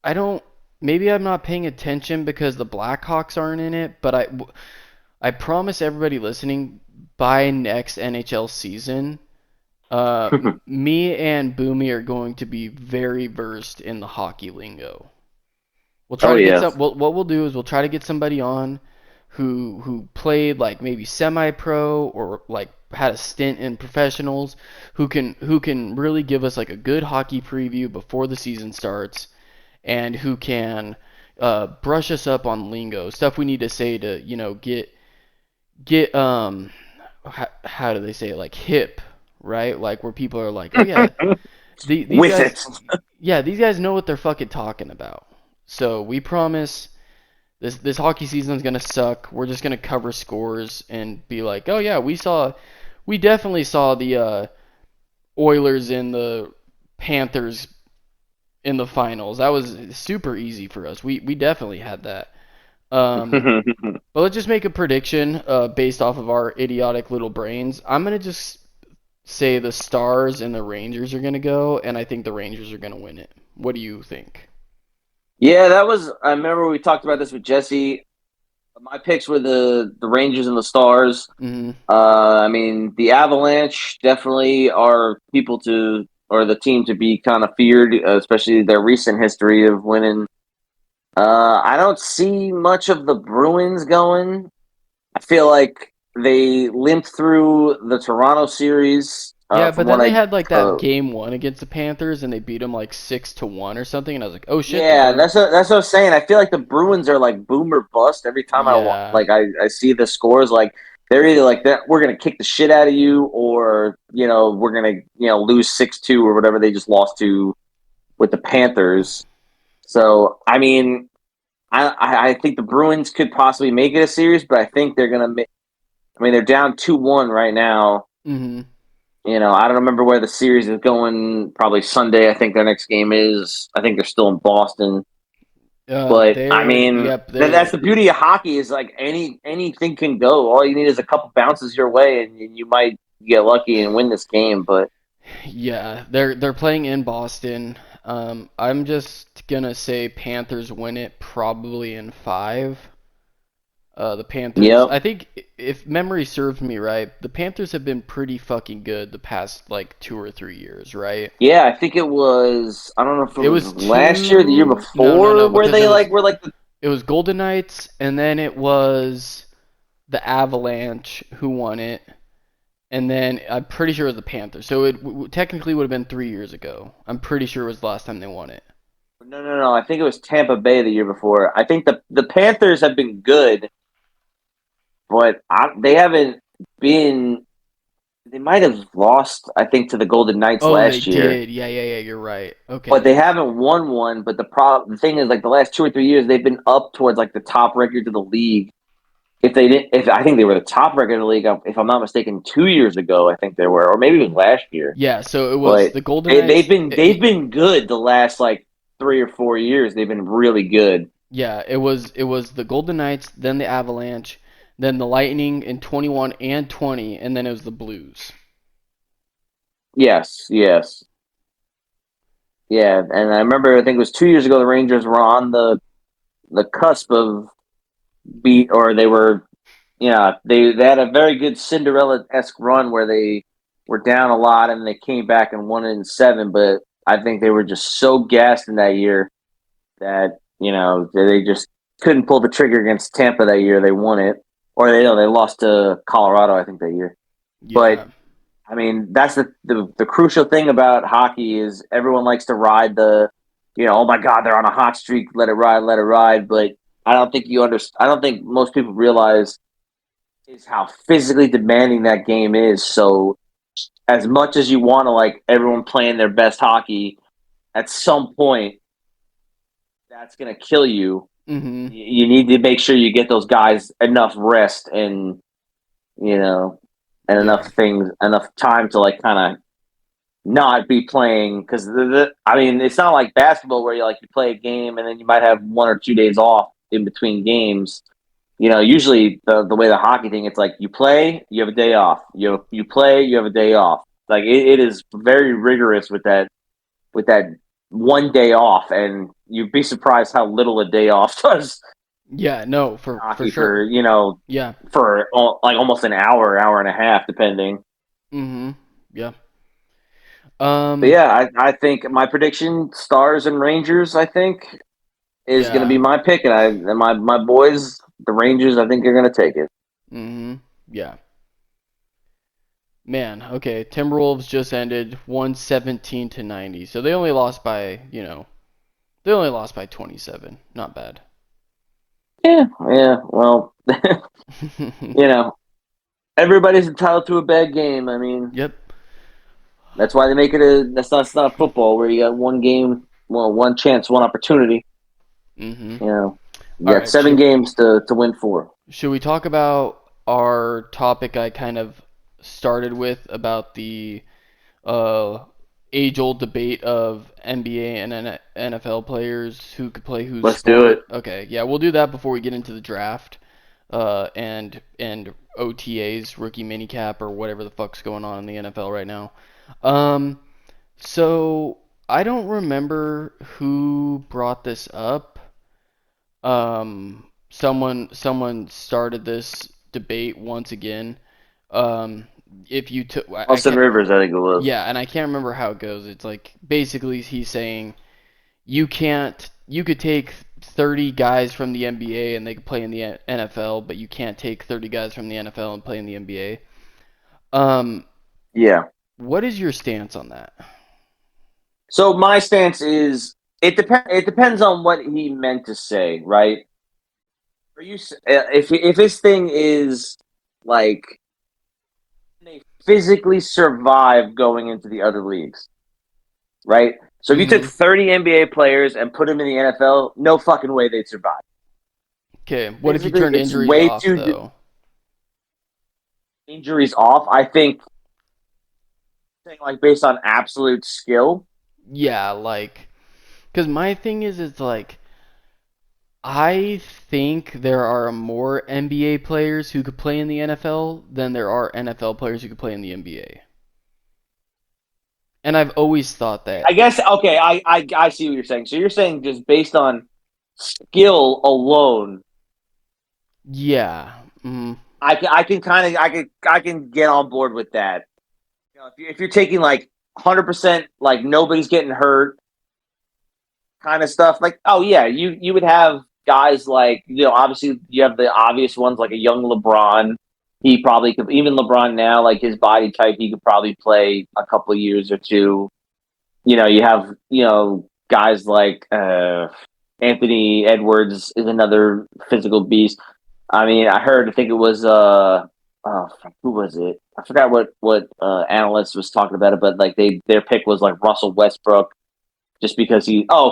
I don't. Maybe I'm not paying attention because the Blackhawks aren't in it, but I promise everybody listening by next NHL season, me and Boomy are going to be very versed in the hockey lingo. We'll try Oh to get yeah. some. What we'll do is we'll try to get somebody on who played like maybe semi-pro or like had a stint in professionals who can really give us like a good hockey preview before the season starts and who can brush us up on lingo stuff we need to say to get how do they say it, like hip, right, like where people are like, oh yeah, these With guys, it. yeah, these guys know what they're fucking talking about. So we promise this hockey season's gonna suck. We're just gonna cover scores and be like, oh yeah, we definitely saw the Oilers and the Panthers in the finals. That was super easy for us. We definitely had that. But let's just make a prediction based off of our idiotic little brains. I'm gonna just say the Stars and the Rangers are gonna go, and I think the Rangers are gonna win it. What do you think? Yeah, that was. I remember we talked about this with Jesse. My picks were the Rangers and the Stars. Hmm. I mean, the Avalanche definitely are people to or the team to be kind of feared, especially their recent history of winning. I don't see much of the Bruins going. I feel like they limped through the Toronto series. Yeah, From but then what they I had like that game one against the Panthers, and they beat them like 6-1 or something, and I was like, oh shit, the Yeah, Bruins. that's what I'm saying. I feel like the Bruins are like boomer bust every time Yeah. I see the scores. Like they're either like that we're gonna kick the shit out of you, or we're gonna lose 6-2 or whatever they just lost to with the Panthers. So I mean, I think the Bruins could possibly make it a series, but I think they're gonna. I mean, they're down 2-1 right now. Hmm. I don't remember where the series is going. Probably Sunday. I think their next game is. I think they're still in Boston. But I They're mean, yep, that's they're the beauty of hockey is like anything can go. All you need is a couple bounces your way, and you might get lucky and win this game. But yeah, they're playing in Boston. I'm just gonna say Panthers win it probably in 5. The Panthers. Yep. I think if memory serves me right, the Panthers have been pretty fucking good the past like 2 or 3 years, right? Yeah, I think it was. I don't know if it It was was last year, or the year two. No, no, before, no, where because they like were like the. it was Golden Knights, and then it was the Avalanche who won it, and then I'm pretty sure it was the Panthers. So it technically would have been 3 years ago. I'm pretty sure it was the last time they won it. No, no, no. I think it was Tampa Bay the year before. I think the Panthers have been good, but they haven't been. They might have lost, I think, to the Golden Knights Oh, they last year, did. Yeah, yeah, yeah. You're right. but Okay. they haven't won one. But the thing is, like the last 2 or 3 years, they've been up towards like the top records of the league. If they didn't, if I think they were the top record of the league, if I'm not mistaken, 2 years ago, I think they were, or maybe it was last year. Yeah. So it was But the Golden they've Knights. been good the last like 3 or 4 years. They've been really good. Yeah, it was the Golden Knights, then the Avalanche, then the Lightning in 21 and 20, and then it was the Blues. Yes, yes, yeah. And I remember, I think it was 2 years ago, the Rangers were on the cusp of beat, or they were, yeah, they had a very good Cinderella-esque run where they were down a lot and they came back and won it in seven. But I think they were just so gassed in that year that they just couldn't pull the trigger against Tampa that year. They won it, or they lost to Colorado, I think, that year. But Yeah. I mean, that's the crucial thing about hockey is everyone likes to ride oh my God, they're on a hot streak, let it ride, let it ride. But I don't think you understand. I don't think most people realize is how physically demanding that game is. So as much as you want to like everyone playing their best hockey, at some point that's going to kill you. Mhm. You need to make sure you get those guys enough rest and you know and Yeah. enough time to like kind of not be playing because I mean it's not like basketball where you play a game and then you might have 1 or 2 days off in between games. Usually the way the hockey thing, it's like you play, you have a day off. You play, you have a day off. Like it is very rigorous with that 1 day off, and you'd be surprised how little a day off does Yeah, no, in for hockey for sure. Yeah. for like almost an hour and a half, depending. Mhm. Yeah. But Um yeah, I think my prediction, Stars and Rangers, I think is going to be yeah. my pick, and my boys, the Rangers, I think are going to take it. Mhm. Yeah. Man, okay. Timberwolves just ended 117-90. So they only lost by, they only lost by 27. Not bad. Yeah, yeah. Well, you know, everybody's entitled to a bad game. I mean, Yep. that's why they make it a. That's not football where you got one game, well, one chance, one opportunity. Mhm. You All got right, seven games to win four. should we talk about our topic I kind of started with about the uh, age-old debate of NBA and NFL players who could play whose Let's do it. sport? Okay, yeah, we'll do that before we get into the draft and OTAs, rookie minicap, or whatever the fuck's going on in the NFL right now. Um, so I don't remember who brought this up. Someone started this debate once again. Um, if you took, I Austin can't, Rivers, I think it was. yeah, and I can't remember how it goes. It's like basically he's saying you could take 30 guys from the NBA and they could play in the NFL, but you can't take 30 guys from the NFL and play in the NBA. Um, Yeah. what is your stance on that? So my stance is it depends on what he meant to say, right? Are you if his thing is like they physically survive going into the other leagues, right? So if you took Mm-hmm. 30 NBA players and put them in the NFL, no fucking way they'd survive. Okay, what if you Physically, turn it's injuries way off too though? injuries off. I think saying like based on absolute skill. Yeah, like, because my thing is, it's like I think there are more NBA players who could play in the NFL than there are NFL players who could play in the NBA. And I've always thought that. I guess okay. I see what you're saying. So you're saying just based on skill alone, Yeah. Mm. I can get on board with that. If you're taking like 100%, like nobody's getting hurt, kind of stuff. Like, oh yeah, you would have guys like obviously you have the obvious ones like a young LeBron. He probably could even LeBron now, like his body type, he could probably play a couple of years or two. You have guys like Anthony Edwards is another physical beast. I mean, I think it was who was it? I forgot what analyst was talking about it, but like their pick was like Russell Westbrook just because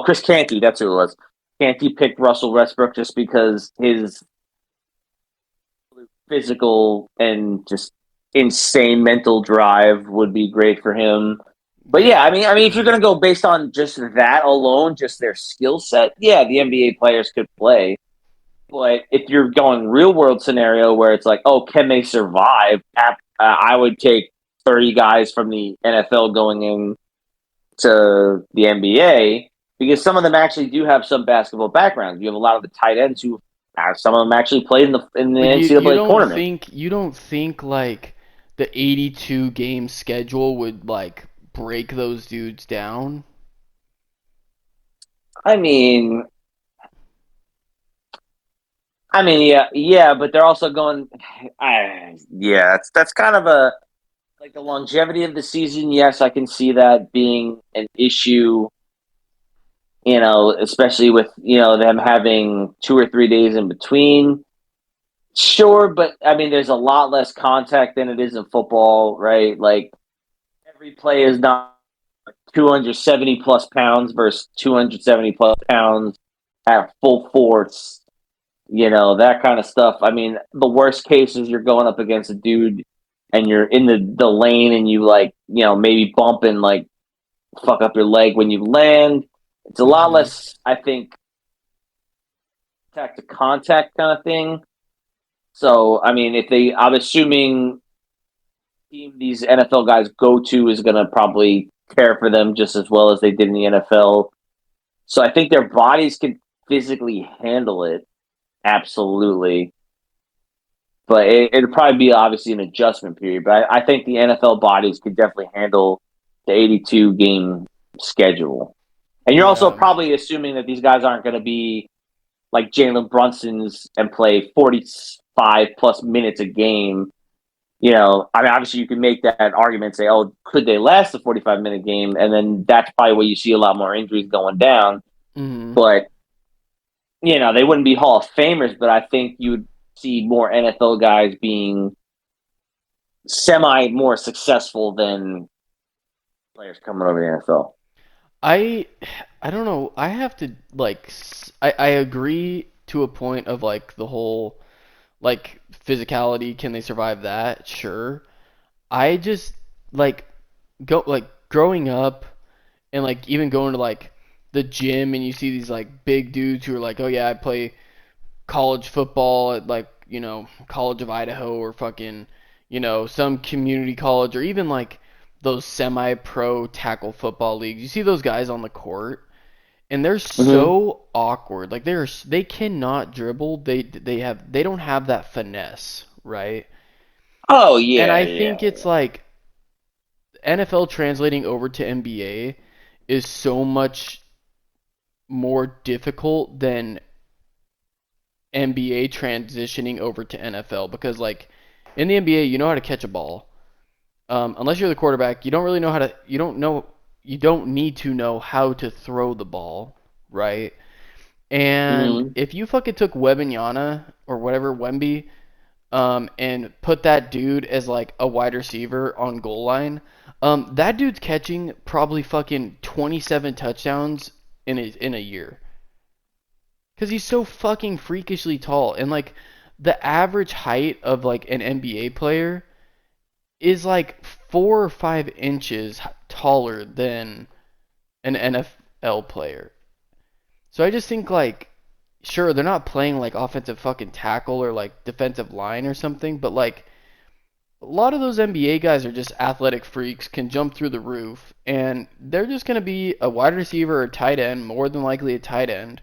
Chris Canty, that's who it was. Canty picked Russell Westbrook just because his physical and just insane mental drive would be great for him. But yeah, Yeah. if you're gonna go based on just that alone, just their skill set, yeah, the NBA players could play. But if you're going real world scenario where it's like, oh, can they survive? I would take 30 guys from the NFL going in to the NBA because some of them actually do have some basketball backgrounds. You have a lot of the tight ends who some of them actually played in the But NCAA tournament. you don't think like the 82 game schedule would like break those dudes down? I mean, yeah, but they're also going. Yeah, that's kind of a like the longevity of the season. Yes, I can see that being an issue. Especially with them having 2 or 3 days in between. Sure, but I mean, there's a lot less contact than it is in football, right? Like every play is not 270 plus pounds versus 270 plus pounds at full force. That kind of stuff. I mean, the worst case is you're going up against a dude and you're in the lane and you like, maybe bump and like fuck up your leg when you land. It's a lot Mm-hmm. less, I think, contact to contact kind of thing. So, I mean, I'm assuming team these NFL guys go to is going to probably care for them just as well as they did in the NFL. So I think their bodies can physically handle it, absolutely. But it'd probably be obviously an adjustment period. But I think the NFL bodies could definitely handle the 82 game schedule. And you're also Yeah. probably assuming that these guys aren't going to be like Jalen Brunson's and play 45 plus minutes a game. I mean, obviously you can make that argument and say, oh, could they last a 45-minute game? And then that's probably where you see a lot more injuries going down. Mm-hmm. But, they wouldn't be Hall of Famers, but I think you would see more NFL guys being semi more successful than players coming over the NFL. I I don't know. I have to like I agree to a point of like the whole like physicality. Can they survive that? Sure. I just like go like growing up and like even going to like the gym and you see these like big dudes who are like, oh yeah, I play college football at like College of Idaho or fucking some community college or even like those semi-pro tackle football leagues. You see those guys on the court and they're Mm-hmm. so awkward. Like they cannot dribble. They don't have that finesse, right? Oh, And yeah, I yeah. think it's like NFL translating over to NBA is so much more difficult than NBA transitioning over to NFL because like in the NBA you know how to catch a ball. Unless you're the quarterback, you don't really know how to. You don't need to know how to throw the ball, right? And Mm-hmm. if you fucking took Wembanyama or whatever Wemby, and put that dude as like a wide receiver on goal line, that dude's catching probably fucking 27 touchdowns in a year. Because he's so fucking freakishly tall. And like the average height of like an NBA player is like 4 or 5 inches taller than an NFL player. So I just think like sure they're not playing like offensive fucking tackle or like defensive line or something, but like a lot of those NBA guys are just athletic freaks, can jump through the roof, and they're just gonna be a wide receiver or tight end, more than likely a tight end,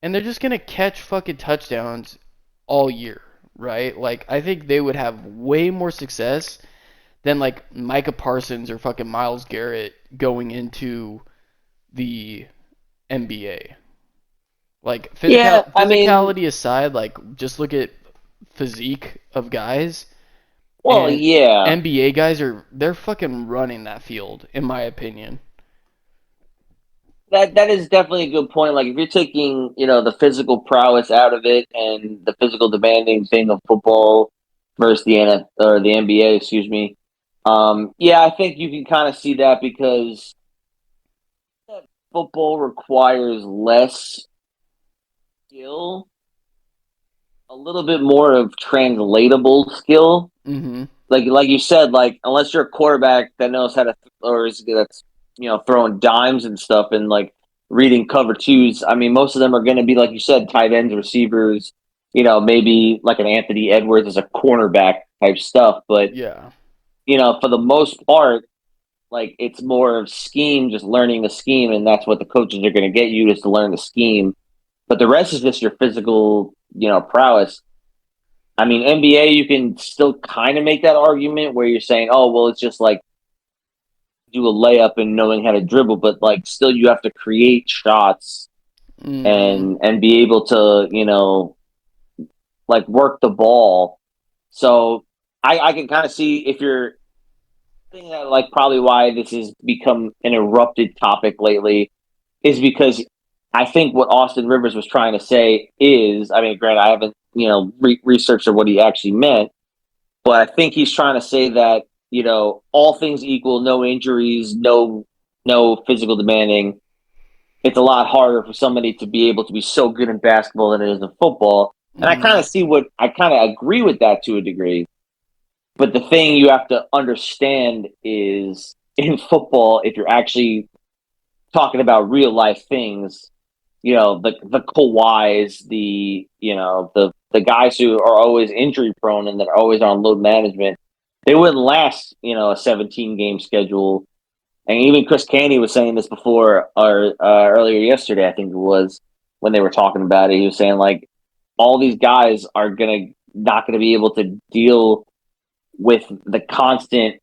and they're just gonna catch fucking touchdowns all year, right? Like I think they would have way more success than like Micah Parsons or fucking Miles Garrett going into the NBA. Like Yeah, I mean, physicality aside, like just look at physique of guys well, and yeah. NBA guys they're fucking running that field in my opinion. That is definitely a good point. Like if you're taking, the physical prowess out of it and the physical demanding thing of football versus the or the NBA, excuse me. Yeah, I think you can kind of see that because football requires less skill, a little bit more of translatable skill. Mhm. Like you said, like unless you're a quarterback that knows how to or is that's throwing dimes and stuff and like reading cover twos. I mean, most of them are going to be like you said, tight ends, receivers. Maybe like an Anthony Edwards as a cornerback type stuff. But Yeah. for the most part, like it's more of scheme, just learning the scheme, and that's what the coaches are going to get you is to learn the scheme. But the rest is just your physical, prowess. I mean, NBA, you can still kind of make that argument where you're saying, oh, well, it's just like do a layup and knowing how to dribble, but like still you have to create shots Mhm. and be able to, like work the ball. So I can kind of see if you're thinking that like probably why this has become an erupted topic lately is because I think what Austin Rivers was trying to say is, I mean, granted, I haven't, researched what he actually meant, but I think he's trying to say that, all things equal, no injuries, no physical demanding. It's a lot harder for somebody to be able to be so good in basketball than it is in football. And I kind Mhm. of see what I kind of agree with that to a degree. But the thing you have to understand is in football, if you're actually talking about real life things, the Kawhis, the guys who are always injury prone and that are always on load management, they wouldn't last, a 17 game schedule. And even Chris Canty was saying this before or earlier yesterday, I think it was when they were talking about it. He was saying like all these guys are gonna not gonna be able to deal with the constant,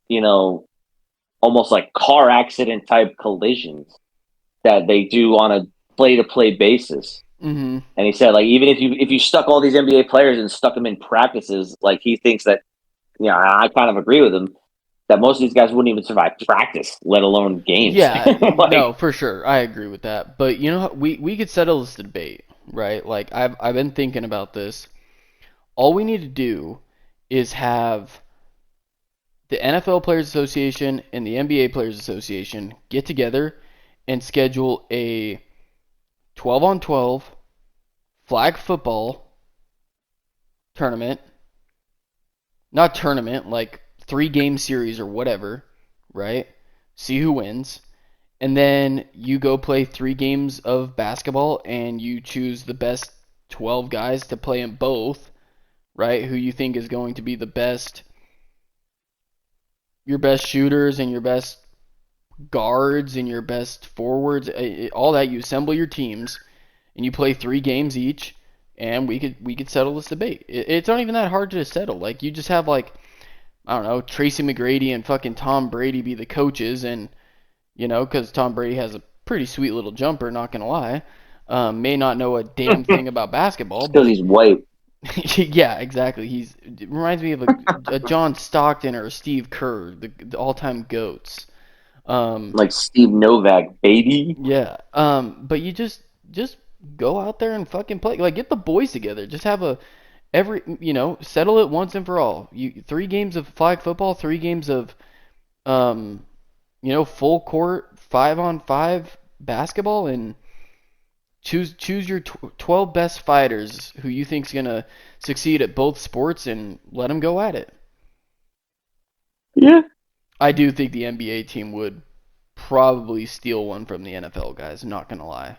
almost like car accident type collisions that they do on a play to play basis. Mhm. And he said, like, even if you stuck all these NBA players and stuck them in practices, like he thinks that, I kind of agree with him that most of these guys wouldn't even survive practice, let alone games. Yeah, no, Like, for sure. I agree with that. But you know, we could settle this debate, right? Like I've been thinking about this. All we need to do is have the NFL Players Association and the NBA Players Association get together and schedule a 12 on 12 flag football tournament. Not tournament, like 3 game series or whatever, right? See who wins. And then you go play 3 games of basketball and you choose the best 12 guys to play in both, right? Who you think is going to be your best shooters and your best guards and your best forwards, all that. You assemble your teams and you play 3 games each, and we could settle this debate. It's not even that hard to settle. Like you just have like I don't know Tracy McGrady and fucking Tom Brady be the coaches, and because Tom Brady has a pretty sweet little jumper, not gonna lie. May not know a damn thing about basketball, because but he's white, yeah, exactly. It reminds me of a John Stockton or a Steve Kerr, the all-time goats. Um, like Steve Novak, baby. yeah. But you just go out there and fucking play. Like get the boys together. Just have settle it once and for all. 3 games of flag football, 3 games of um, full court 5-on-5 basketball, and choose your 12 best fighters who you think's gonna succeed at both sports and let them go at it. Yeah. I do think the NBA team would probably steal one from the NFL guys. I'm not gonna lie.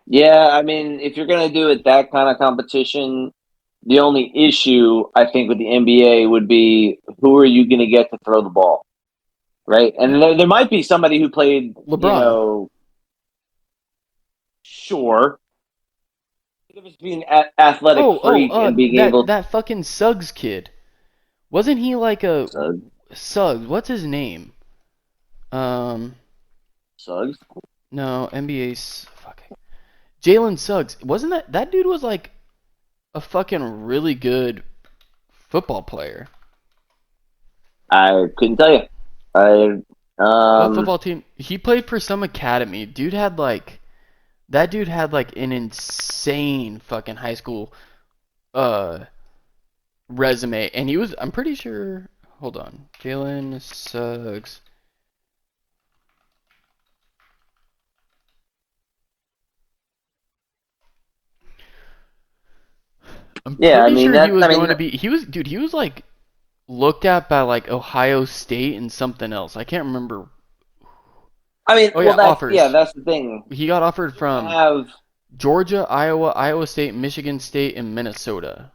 Yeah, I mean, if you're gonna do it that kind of competition, the only issue I think with the NBA would be who are you gonna get to throw the ball, right? And there might be somebody who played, LeBron. sure, The difference between athletic freak and being That able that fucking Suggs kid. Wasn't he like a to Suggs? What's his name? Um, Suggs. no, NBA. Fuck. Jalen Suggs. Wasn't that dude was like a fucking really good football player? I couldn't tell you. I What football team? He played for some academy. That dude had like an insane fucking high school uh resume, and he was. I'm pretty sure. Hold on, Jalen Suggs. I'm yeah, I pretty mean sure he that. was I mean, going to be. He was, dude. He was like looked at by like Ohio State and something else. I can't remember. Oh yeah, well, offers. that's the thing. He got offered You're gonna from have Georgia, Iowa, Iowa State, Michigan State, and Minnesota.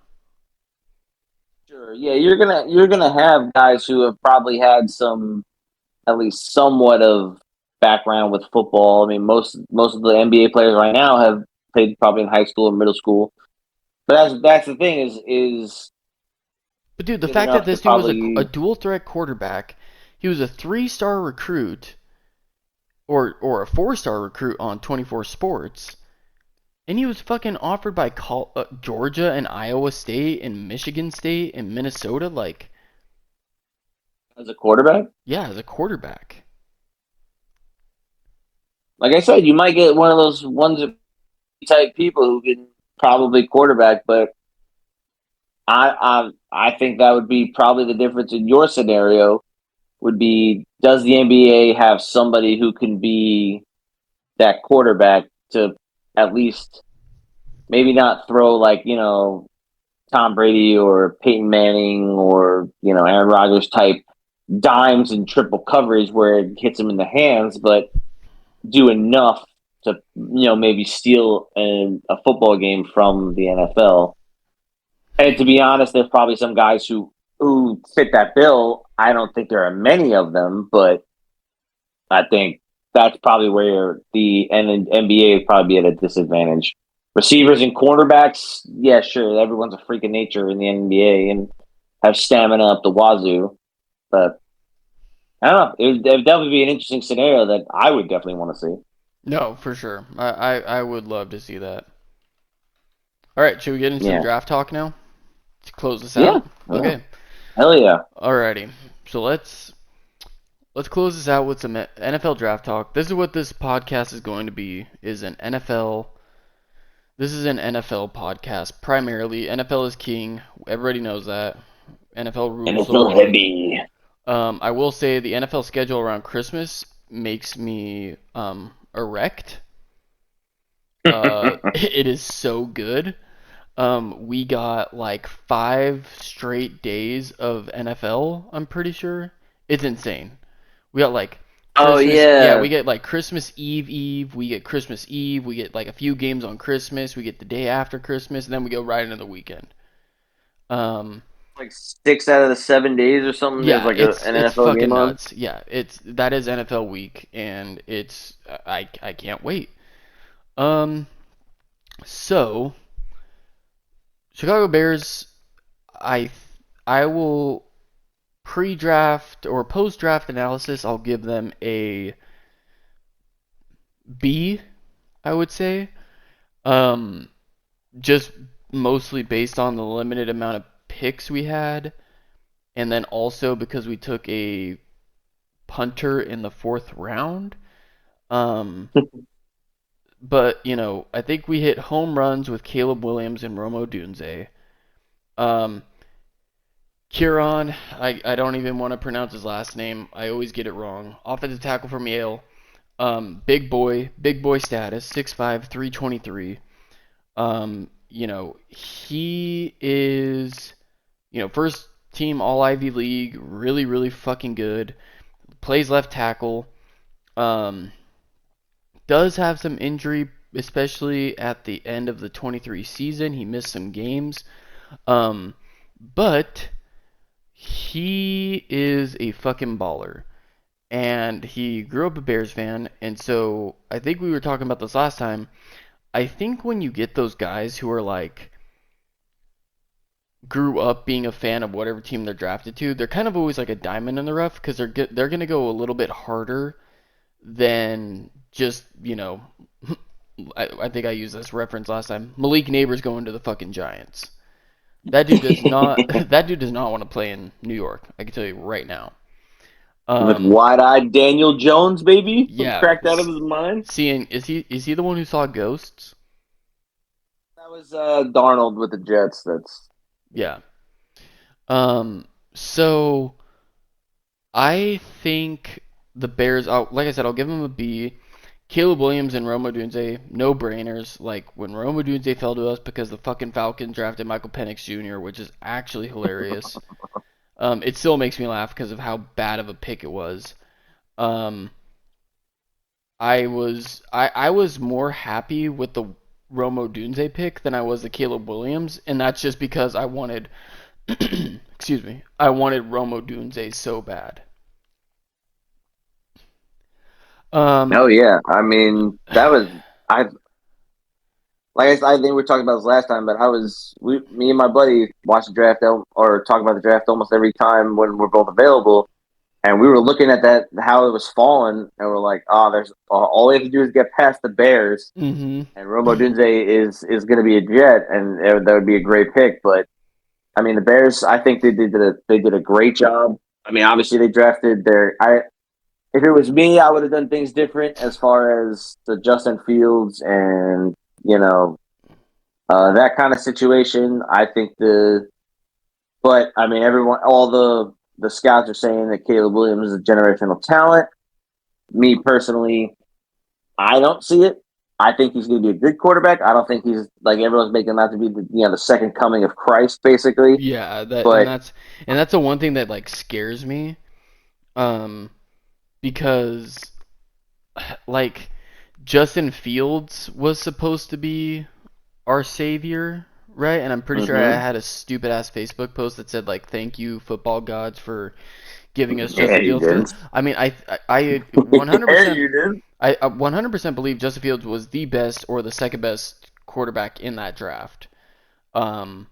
sure, yeah, you're gonna have guys who have probably had some at least somewhat of background with football. I mean, most of the NBA players right now have played probably in high school or middle school. But that's the thing is But dude, the good fact that enough to this dude was a probably dual threat quarterback, he was a 3-star recruit or a 4-star recruit on 24 Sports, and he was fucking offered by Georgia and Iowa State and Michigan State and Minnesota. Like, as a quarterback. yeah, as a quarterback. Like I said, you might get one of those ones type people who can probably quarterback, but I think that would be probably the difference in your scenario. Would be does the NBA have somebody who can be that quarterback to at least maybe not throw like Tom Brady or Peyton Manning or Aaron Rodgers type dimes and triple coverage where it hits him in the hands, but do enough to maybe steal a football game from the NFL. And to be honest, there's probably some guys who fit that bill. I don't think there are many of them, but I think that's probably where the NBA would probably be at a disadvantage. Receivers and cornerbacks, yeah, sure, everyone's a freak of nature in the NBA and have stamina up the wazoo. But I don't know. It would definitely be an interesting scenario that I would definitely want to see. No, for sure. I would love to see that. All right, should we get into some Yeah, draft talk now to close this yeah, out? yeah. Okay. Hell yeah. Alrighty. So let's close this out with some NFL draft talk. This is what this podcast is going to be. This is an NFL podcast primarily. NFL is king. Everybody knows that. NFL rules the NFL world. heavy. I will say the NFL schedule around Christmas makes me erect. It is so good. We got like 5 straight days of NFL, I'm pretty sure. It's insane. We got like Oh Christmas, yeah, yeah, we get like Christmas Eve, we get Christmas Eve, we get like a few games on Christmas, we get the day after Christmas, and then we go right into the weekend. Um, like 6 out of the 7 days or something. There's yeah, like it's an it's NFL game fucking on. nuts. Yeah, that is NFL week, and I can't wait. Um, so Chicago Bears, I I will pre-draft or post-draft analysis, I'll give them a B, I would say. Um, just mostly based on the limited amount of picks we had, and then also because we took a punter in the 4th round. Um, but I think we hit home runs with Caleb Williams and Romo Dunze. Um, Kieran, I don't even want to pronounce his last name. I always get it wrong. Offensive tackle from Yale. Big boy status, 6'5", 323. He is, first team All Ivy League, really, really fucking good. Plays left tackle. Um, does have some injury, especially at the end of the 23 season. He missed some games. But he is a fucking baller. And he grew up a Bears fan, and so I think we were talking about this last time. I think when you get those guys who are like grew up being a fan of whatever team they're drafted to, they're kind of always like a diamond in the rough because they're gonna go a little bit harder than just I think I used this reference last time. Malik Neighbors going to the fucking Giants. That dude does not. That dude does not want to play in New York. I can tell you right now. With wide-eyed Daniel Jones, baby, Yeah. cracked out of his mind. Seeing is he the one who saw ghosts? That was Darnold with the Jets. That's Yeah. So I think the Bears. Like I said, I'll give them a B. Caleb Williams and Rome Odunze, no brainers. Like when Rome Odunze fell to us because the fucking Falcons drafted Michael Penix Jr., which is actually hilarious. It still makes me laugh because of how bad of a pick it was. Um, I was more happy with the Rome Odunze pick than I was the Caleb Williams, and that's just because I wanted, excuse me, I wanted Rome Odunze so bad. Um, oh yeah. I mean, that was I I think we were talking about this last time, but me and my buddy watch the draft or talk about the draft almost every time when we're both available, and we were looking at that how it was falling, and we're like, oh, there's all we have to do is get past the Bears, mhm. and Romo Dunze is going to be a Jet, and that would be a great pick. But I mean, the Bears, I think they did a great job. I mean, obviously they drafted their I. If it was me, I would have done things different as far as the Justin Fields and you know that kind of situation. But I mean, all the scouts are saying that Caleb Williams is a generational talent. Me personally, I don't see it. I think he's going to be a good quarterback. I don't think he's like everyone's making him out to be the second coming of Christ, basically. Yeah, that and But that's the one thing that like scares me, um, because like Justin Fields was supposed to be our savior, right? And I'm pretty sure I mm-hmm. had a stupid ass Facebook post that said like, "Thank you, football gods, for giving us Yeah, Justin you Fields." did. I mean, I Yeah, 100%, you did. I 100% believe Justin Fields was the best or the second best quarterback in that draft. Um,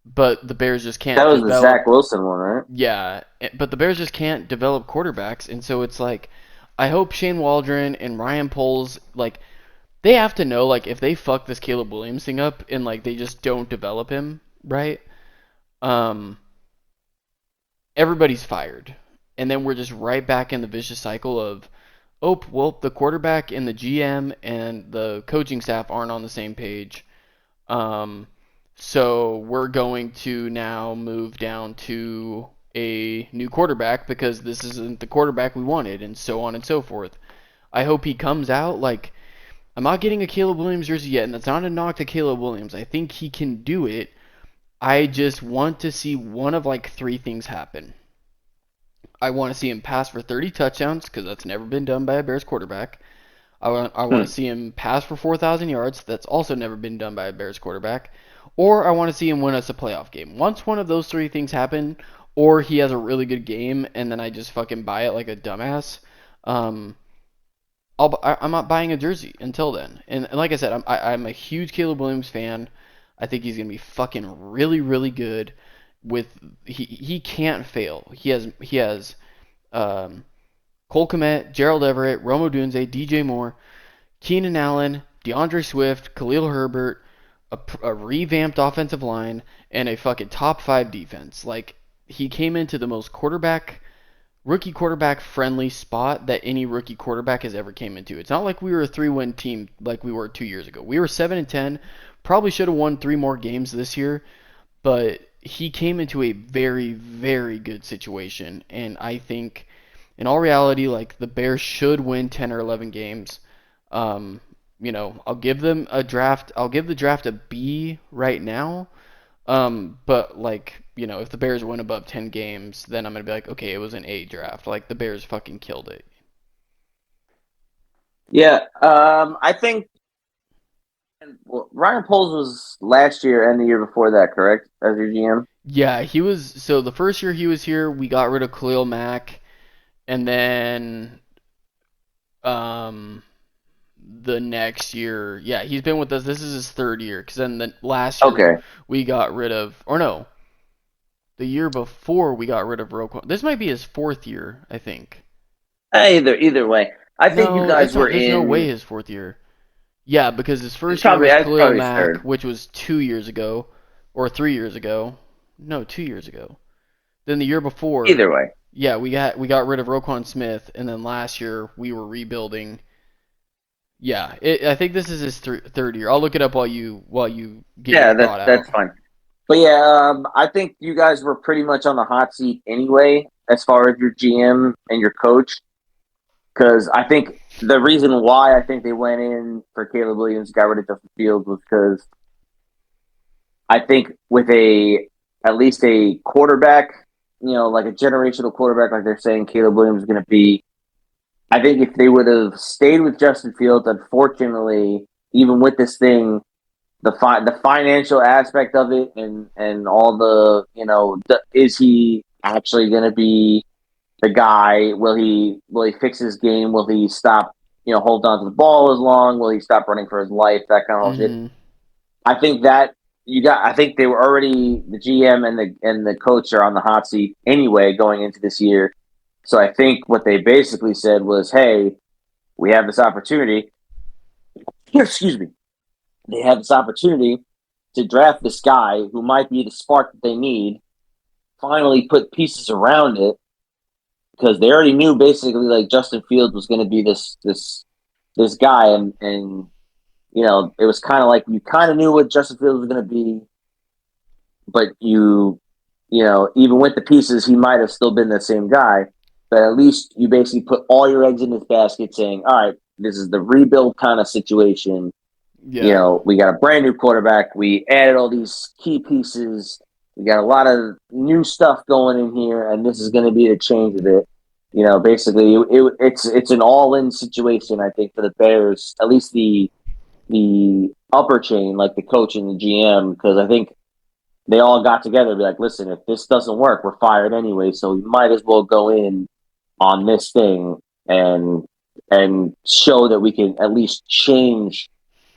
but the Bears just That can't was the Zach develop. Wilson one, right? Yeah, but the Bears just can't develop quarterbacks, and so it's like, I hope Shane Waldron and Ryan Poles like they have to know like if they fuck this Caleb Williams thing up and like they just don't develop him right, um, everybody's fired, and then we're just right back in the vicious cycle of, oh well, the quarterback and the GM and the coaching staff aren't on the same page. Um, so we're going to now move down to a new quarterback because this isn't the quarterback we wanted, and so on and so forth. I hope he comes out like I'm not getting a Caleb Williams jersey yet, and that's not a knock to Caleb Williams. I think he can do it. I just want to see one of like three things happen. I want to see him pass for 30 touchdowns because that's never been done by a Bears quarterback. I want to Hmm. see him pass for 4,000 yards. That's also never been done by a Bears quarterback. Or I want to see him win us a playoff game. Once one of those three things happen, or he has a really good game, and then I just fucking buy it like a dumbass, um, I'm not buying a jersey until then. And like I said, I'm a huge Caleb Williams fan. I think he's gonna be fucking really really good. With he can't fail. He has um, Cole Kmet, Gerald Everett, Rome Odunze, DJ Moore, Keenan Allen, DeAndre Swift, Khalil Herbert, a revamped offensive line, and a fucking top five defense. Like he came into the most rookie quarterback friendly spot that any rookie quarterback has ever came into. It's not like we were a 3-win team like we were 2 years ago. We were 7-10. Probably should have won 3 more games this year, but he came into a very very good situation, and I think in all reality, like the Bears should win 10 or 11 games. Um, I'll give them a draft. I'll give the draft a B right now. But like, if the Bears win above 10 games, then I'm gonna be like, okay, it was an A draft. Like the Bears fucking killed it. Yeah, I think Ryan Poles was last year and the year before that, correct? As your GM. Yeah, he was. So the first year he was here, we got rid of Khalil Mack, and then um the next year. Yeah, he's been with us. This is his third year. Because then the last year Okay. we got rid of, or no, the year before we got rid of Roquan. This might be his fourth year, I think. Either way, I think you No, guys it's were not. There's no way in. his fourth year. Yeah, because his first year Probably, was it's Khalil probably his Mack, third. which was 2 years ago, or 3 years ago. No, 2 years ago. Then the year before, Either way, yeah, we got rid of Roquan Smith, and then last year we were rebuilding. Yeah, I think this is his third year. I'll look it up while you get your yeah, thought that's out. fine. But yeah, I think you guys were pretty much on the hot seat anyway, as far as your GM and your coach. Because I think the reason why I think they went in for Caleb Williams, got rid of Justin Fields, was because I think with at least a quarterback, like a generational quarterback, like they're saying Caleb Williams is going to be. I think if they would have stayed with Justin Fields, unfortunately, even with this thing, the financial aspect of it and all is he actually going to be the guy? Will he fix his game? Will he stop hold on to the ball as long? Will he stop running for his life? That kind of shit. Mm-hmm. I think that I think they were already the GM and the coach are on the hot seat anyway going into this year. So I think what they basically said was, "Hey, we have this opportunity." Excuse me. They have this opportunity to draft this guy who might be the spark that they need. Finally, put pieces around it because they already knew basically like Justin Fields was going to be this guy, and it was kind of like you kind of knew what Justin Fields was going to be, but even with the pieces, he might have still been the same guy. But at least you basically put all your eggs in this basket, saying, "All right, this is the rebuild kind of situation. Yeah. We got a brand new quarterback. We added all these key pieces. We got a lot of new stuff going in here, and this is going to be the change of it." Basically, it's an all-in situation. I think for the Bears, at least the upper chain, like the coach and the GM, because I think they all got together and be like, "Listen, if this doesn't work, we're fired anyway, so we might as well go in on this thing and show that we can at least change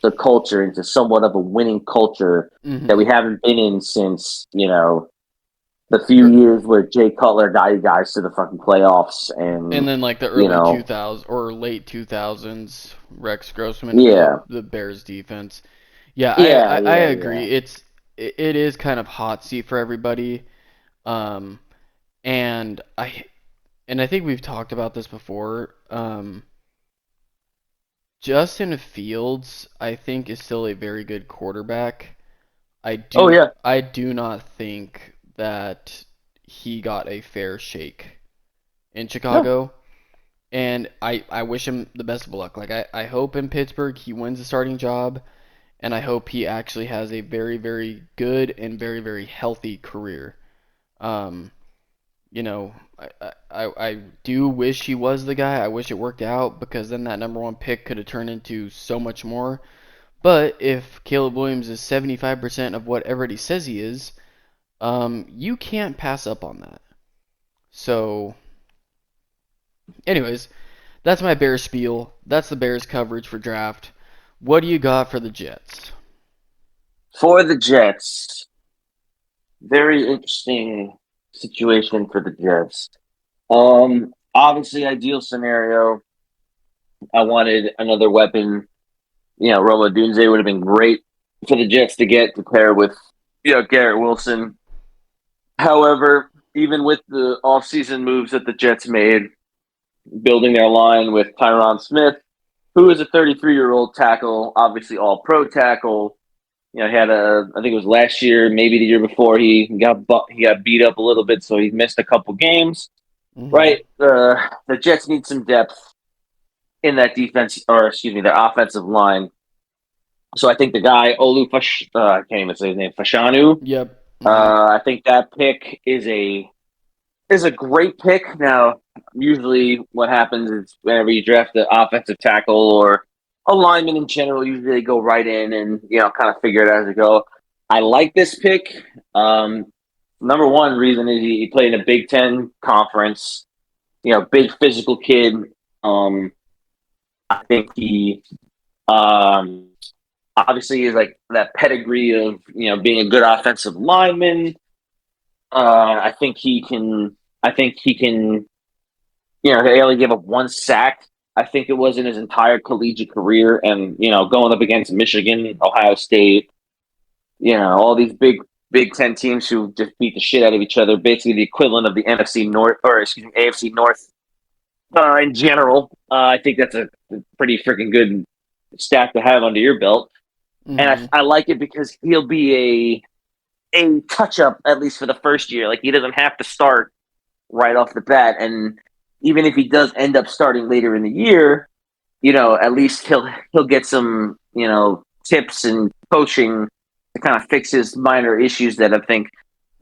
the culture into somewhat of a winning culture that Mm-hmm. we haven't been in since the few years where Jay Cutler got you guys to the fucking playoffs And and then like the you early know 2000s or late 2000s, Rex Grossman yeah built the Bears defense. Yeah, yeah I yeah yeah agree. It is kind of hot seat for everybody. Um, and I think we've talked about this before. Justin Fields, I think, is still a very good quarterback. oh yeah I do not think that he got a fair shake in no Chicago. And I wish him the best of luck. Like I hope in Pittsburgh he wins the starting job, and I hope he actually has a very, very good and very, very healthy career. Um, I do wish he was the guy. I wish it worked out because then that number one pick could have turned into so much more. But if Caleb Williams is 75% of what everybody says he is, you can't pass up on that. So, anyways, that's my Bears spiel. That's the Bears coverage for draft. What do you got for the Jets? for the Jets. Very interesting situation for the Jets. Obviously, ideal scenario. I wanted another weapon. Roma Dunze would have been great for the Jets to get to pair with, Garrett Wilson. However, even with the offseason moves that the Jets made, building their line with Tyron Smith, who is a 33-year-old tackle, obviously all pro tackle. He had I think it was last year, maybe the year before, he got beat up a little bit, so he missed a couple games. Mm-hmm. Right, the Jets need some depth in that defense, or excuse me, their offensive line. So I think the guy I can't even say his name, Fashanu. Yep. Mm-hmm. I think that pick is a great pick. Now, usually what happens is whenever you draft the offensive tackle or a lineman in general, usually they go right in and kind of figure it out as they go. I like this pick. Number one reason is he played in a Big Ten conference. Big physical kid. I think he Um, Obviously, he's like that pedigree of being a good offensive lineman. I think he can. I think he can. He only gave up one sack. I think it was in his entire collegiate career, and going up against Michigan, Ohio State, all these Big Ten teams who just beat the shit out of each other, basically the equivalent of the NFC North, or excuse me, AFC North in general. I think that's a pretty freaking good stat to have under your belt, and Mm-hmm. I like it because he'll be a touch up at least for the first year. Like he doesn't have to start right off the bat, and even if he does end up starting later in the year, at least he'll get some tips and coaching to kind of fix his minor issues that I think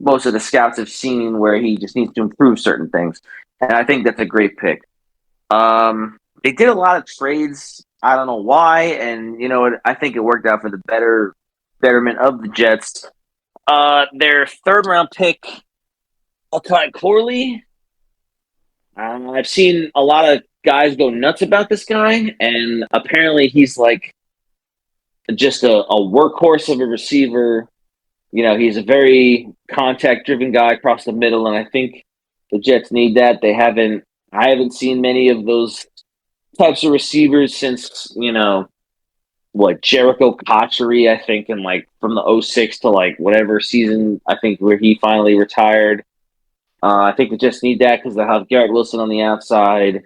most of the scouts have seen where he just needs to improve certain things, and I think that's a great pick. They did a lot of trades. I don't know why, and I think it worked out for the betterment of the Jets. Their third round pick, Akai Corley. I've seen a lot of guys go nuts about this guy, and apparently he's like just a workhorse of a receiver. He's a very contact driven guy across the middle, and I think the Jets need that. I haven't seen many of those types of receivers since, Jericho Cotchery, I think, in like from the '06 to like whatever season, I think, where he finally retired. I think they just need that because they have Garrett Wilson on the outside.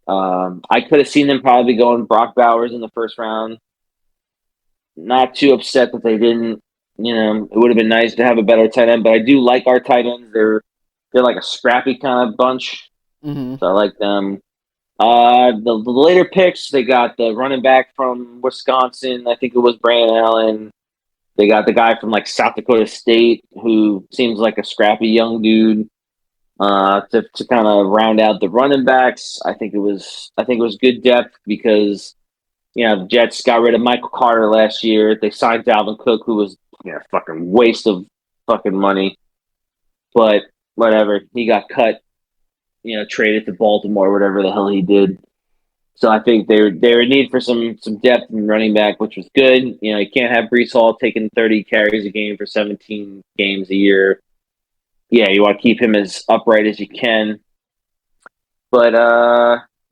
I could have seen them probably going Brock Bowers in the first round. Not too upset that they didn't. It would have been nice to have a better tight end, but I do like our tight ends. They're like a scrappy kind of bunch, Mm-hmm. so I like them. The later picks, they got the running back from Wisconsin. I think it was Brandon Allen. They got the guy from like South Dakota State who seems like a scrappy young dude. To kind of round out the running backs, I think it was good depth because the Jets got rid of Michael Carter last year. They signed Dalvin Cook, who was fucking waste of fucking money, but whatever. He got cut, traded to Baltimore, whatever the hell he did. So I think they were in need for some depth in running back, which was good. You can't have Brees Hall taking 30 carries a game for 17 games a year. Yeah, you want to keep him as upright as you can. But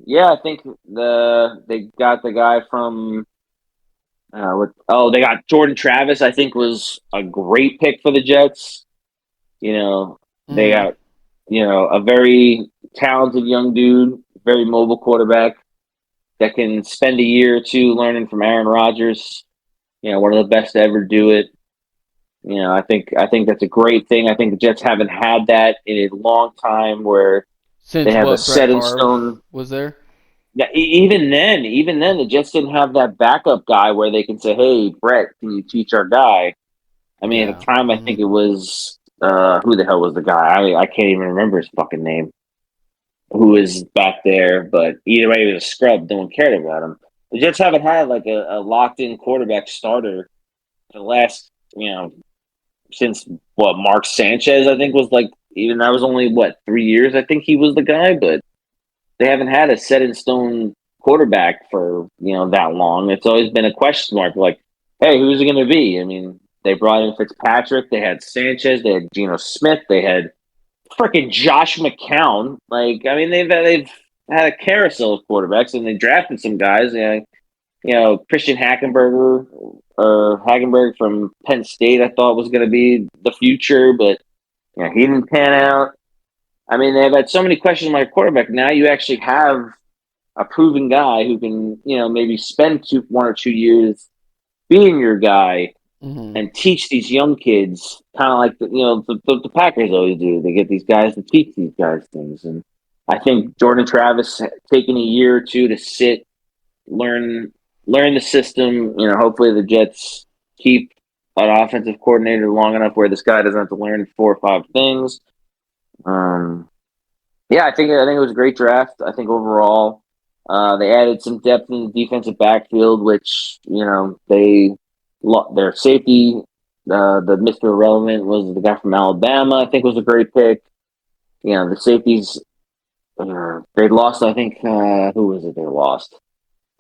yeah, I think they got the guy from they got Jordan Travis. I think was a great pick for the Jets. They Mm-hmm. got a very talented young dude, very mobile quarterback that can spend a year or two learning from Aaron Rodgers. One of the best to ever do it. I think that's a great thing. I think the Jets haven't had that in a long time where they Since have a what, Brett set in Favre stone. was there? Yeah, even then, the Jets didn't have that backup guy where they can say, "Hey, Brett, can you teach our guy?" I mean, at Yeah. the time, I Mm-hmm. think it was who the hell was the guy? I can't even remember his fucking name. Who is back there? But either way, he was a scrub. No one cared about him. The Jets haven't had like a locked in quarterback starter for the last since what Mark Sanchez I think was like even that was only what 3 years I think he was the guy, but they haven't had a set in stone quarterback for that long. It's always been a question mark. Like, hey, who's it going to be? I mean, they brought in Fitzpatrick. They had Sanchez. They had Geno Smith. They had freaking Josh McCown. Like, I mean, they've had a carousel of quarterbacks, and they drafted some guys. Christian Hagenberg from Penn State. I thought was going to be the future, but he didn't pan out. I mean, they've had so many questions on my quarterback. Now you actually have a proven guy who can, maybe spend 1 or 2 years being your guy Mm-hmm. and teach these young kids, kind of like the Packers always do. They get these guys to teach these guys things, and I think Jordan Travis taking a year or two to sit, learn, learn the system. Hopefully the Jets keep an offensive coordinator long enough where this guy doesn't have to learn 4 or 5 things. Um, yeah, I think it was a great draft. I think overall, they added some depth in the defensive backfield, which their safety, the Mister Irrelevant was the guy from Alabama. I think was a great pick. The safeties they lost. I think who was it? They lost.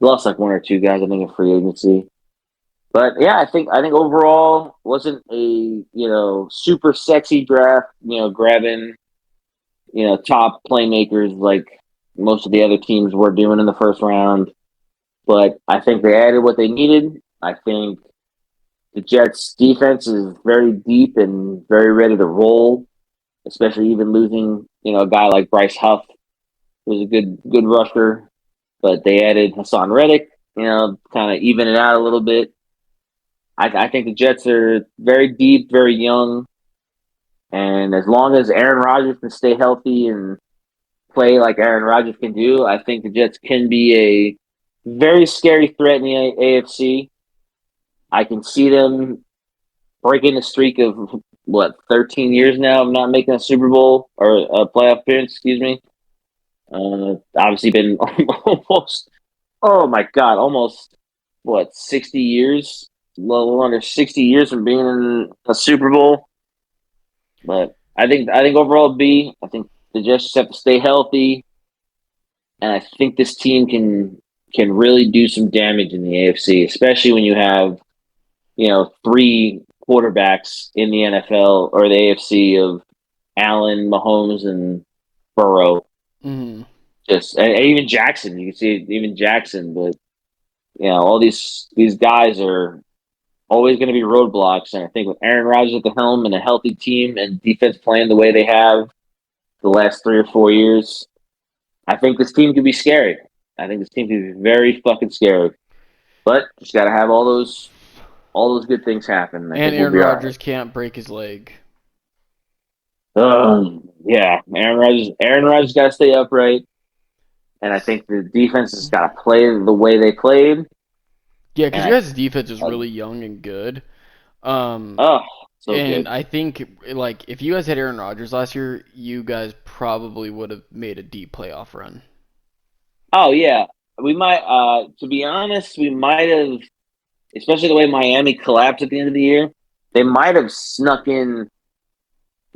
lost like one or two guys, I think, in free agency. But yeah, I think overall wasn't a super sexy draft. Grabbing top playmakers like most of the other teams were doing in the first round. But I think they added what they needed. I think the Jets' defense is very deep and very ready to roll, especially even losing a guy like Bryce Huff, who's a good rusher. But they added Hassan Reddick, kind of even it out a little bit. I think the Jets are very deep, very young, and as long as Aaron Rodgers can stay healthy and play like Aaron Rodgers can do, I think the Jets can be a very scary threat in the AFC. I can see them breaking the streak of 13 years now of not making a Super Bowl or a playoff appearance. Excuse me. Obviously, been almost. Oh my God, almost 60 years, a little under 60 years from being in a Super Bowl. But I think overall B. I think the Jets just have to stay healthy, and I think this team can really do some damage in the AFC, especially when you have three quarterbacks in the NFL or the AFC of Allen, Mahomes, and Burrow. Mm-hmm. And even Jackson, you can see even Jackson, but all these guys are always going to be roadblocks. And I think with Aaron Rodgers at the helm and a healthy team and defense playing the way they have the last 3 or 4 years, I think this team could be scary. I think this team could be very fucking scary. But just got to have all those good things happen. I And think we'll Aaron be all Rodgers can't break his leg. right. Yeah, Aaron Rodgers got to stay upright, and I think the defense has got to play the way they played. Yeah, because And you guys' defense is really young and good. oh, so And good. I think, like, if you guys had Aaron Rodgers last year, you guys probably would have made a deep playoff run. Oh yeah, we might. To be honest, we might have, especially the way Miami collapsed at the end of the year. They might have snuck in,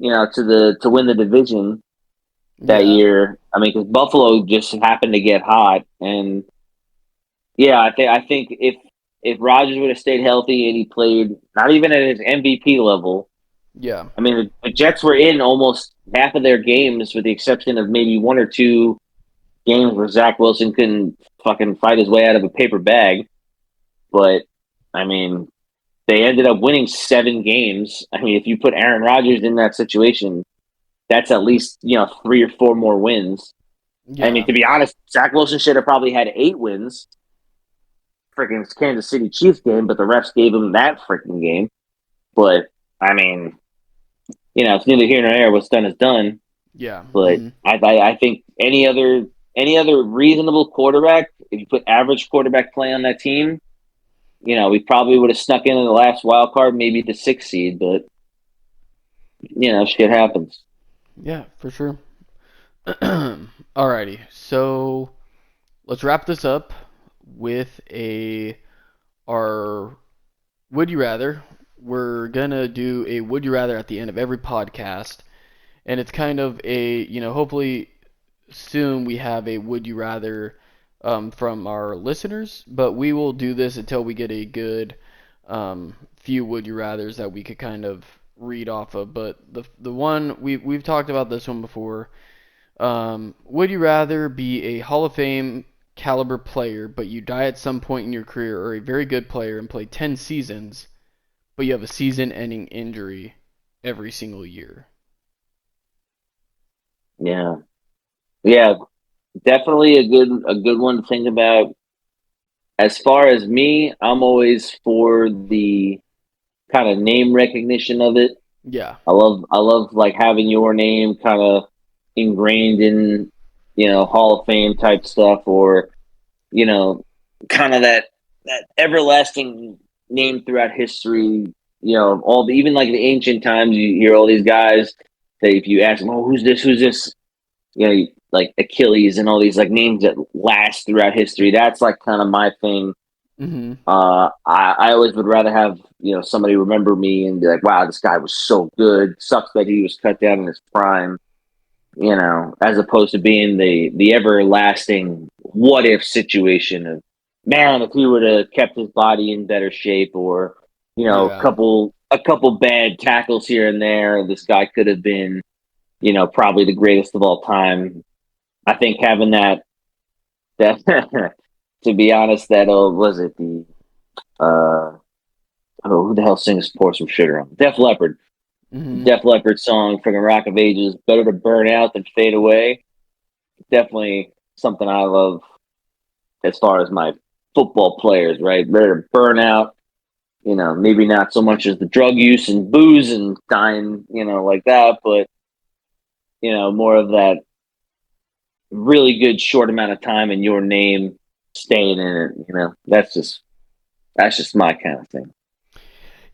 to win the division that Yeah. year. I mean, because Buffalo just happened to get hot, and yeah, I think if Rodgers would have stayed healthy and he played not even at his MVP level. Yeah. I mean, the Jets were in almost half of their games, with the exception of maybe one or two games where Zach Wilson couldn't fucking fight his way out of a paper bag. But I mean, they ended up winning 7 games. I mean, if you put Aaron Rodgers in that situation, that's at least 3 or 4 more wins. I mean, Yeah. to be honest, Zach Wilson should have probably had 8 wins. Freaking Kansas City Chiefs game, but the refs gave him that freaking game. But I mean, it's neither here nor there. What's done is done. Yeah. But Mm-hmm. I think any other reasonable quarterback, if you put average quarterback play on that team, we probably would have snuck in the last wild card, maybe the 6th seed. But shit happens. Yeah, for sure. Alrighty. So let's wrap this up with our would you rather. We're gonna do a would you rather at the end of every podcast, and it's kind of hopefully soon we have a would you rather from our listeners, but we will do this until we get a good few would you rathers that we could kind of read off of. But the one we've talked about this one before. Would you rather be a Hall of Fame caliber player, but you die at some point in your career, or a very good player and play 10 seasons, but you have a season-ending injury every single year? Yeah, yeah, definitely a good one to think about. As far as me, I'm always for the kind of name recognition of it. Yeah. I love like having your name kind of ingrained in Hall of Fame type stuff, or you know kind of that everlasting name throughout history. All even like the ancient times, you hear all these guys that if you ask them, oh, who's this, like Achilles and all these like names that last throughout history. That's like kind of my thing. Mhm. I always would rather have somebody remember me and be like, wow, this guy was so good. Sucks that he was cut down in his prime. As opposed to being the everlasting what if situation of man, if he would have kept his body in better shape, or Yeah. a couple bad tackles here and there, this guy could have been, probably the greatest of all time. I think having that to be honest, that was it the uh who the hell sings "Pour Some Sugar On"? Def Leppard. Hmm. Def Leppard song, freaking Rock of Ages. Better to burn out than fade away. Definitely something I love as far as my football players, right? Better to burn out, maybe not so much as the drug use and booze and dying, like that, but more of that really good short amount of time in your name staying in it, that's just my kind of thing.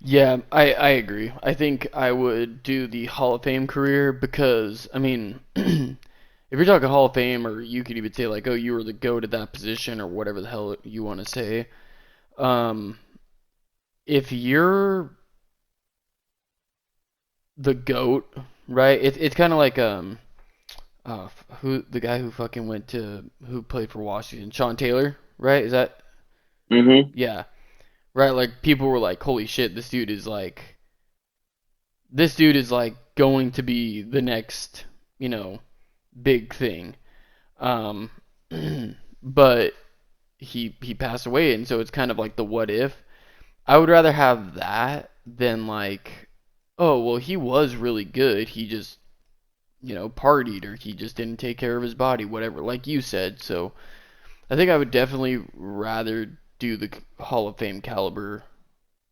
Yeah, I agree. I think I would do the Hall of Fame career because, I mean, if you're talking Hall of Fame, or you could even say, like, oh, you were the GOAT at that position, or whatever the hell you want to say. Um, if you're the GOAT, right? It's kind of like, who the guy who fucking who played for Washington, Sean Taylor, right? Is that, Mm-hmm. yeah, right? Like, people were like, holy shit, this dude is like going to be the next, you know, big thing. Um, but he passed away, and so it's kind of like the what if. I would rather have that than like, oh well, he was really good. He just, partied, or he just didn't take care of his body, whatever, like you said. So I think I would definitely rather do the Hall of Fame caliber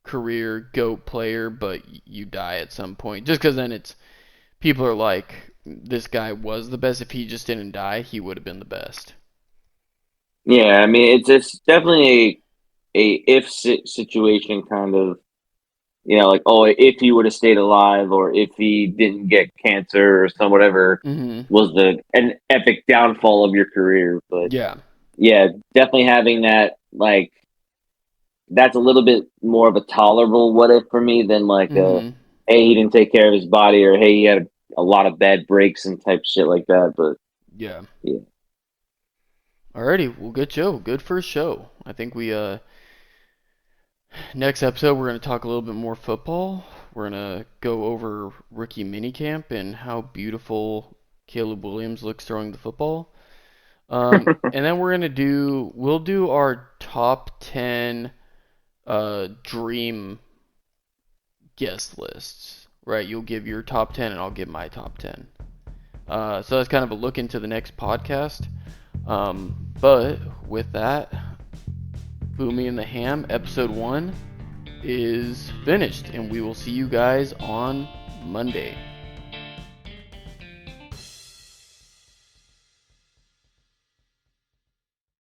career GOAT player, but you die at some point. Just because then people are like, this guy was the best. If he just didn't die, he would have been the best. Yeah, I mean, it's definitely a if situation kind of, like, oh, if he would have stayed alive, or if he didn't get cancer or some whatever Hmm. was the an epic downfall of your career. But Yeah. yeah, definitely having that, like, that's a little bit more of a tolerable what if for me than like Hmm. hey, he didn't take care of his body, or hey, he had a lot of bad breaks and type shit like that. But Yeah. yeah. Alrighty. Well, good show. Good first show. I think next episode we're gonna talk a little bit more football. We're gonna go over rookie minicamp and how beautiful Caleb Williams looks throwing the football. And then we'll do our top 10 dream guest lists. Right? You'll give your top 10 and I'll give my top 10. So that's kind of a look into the next podcast. But with that, Boomy and the Ham, episode 1 is finished, and we will see you guys on Monday.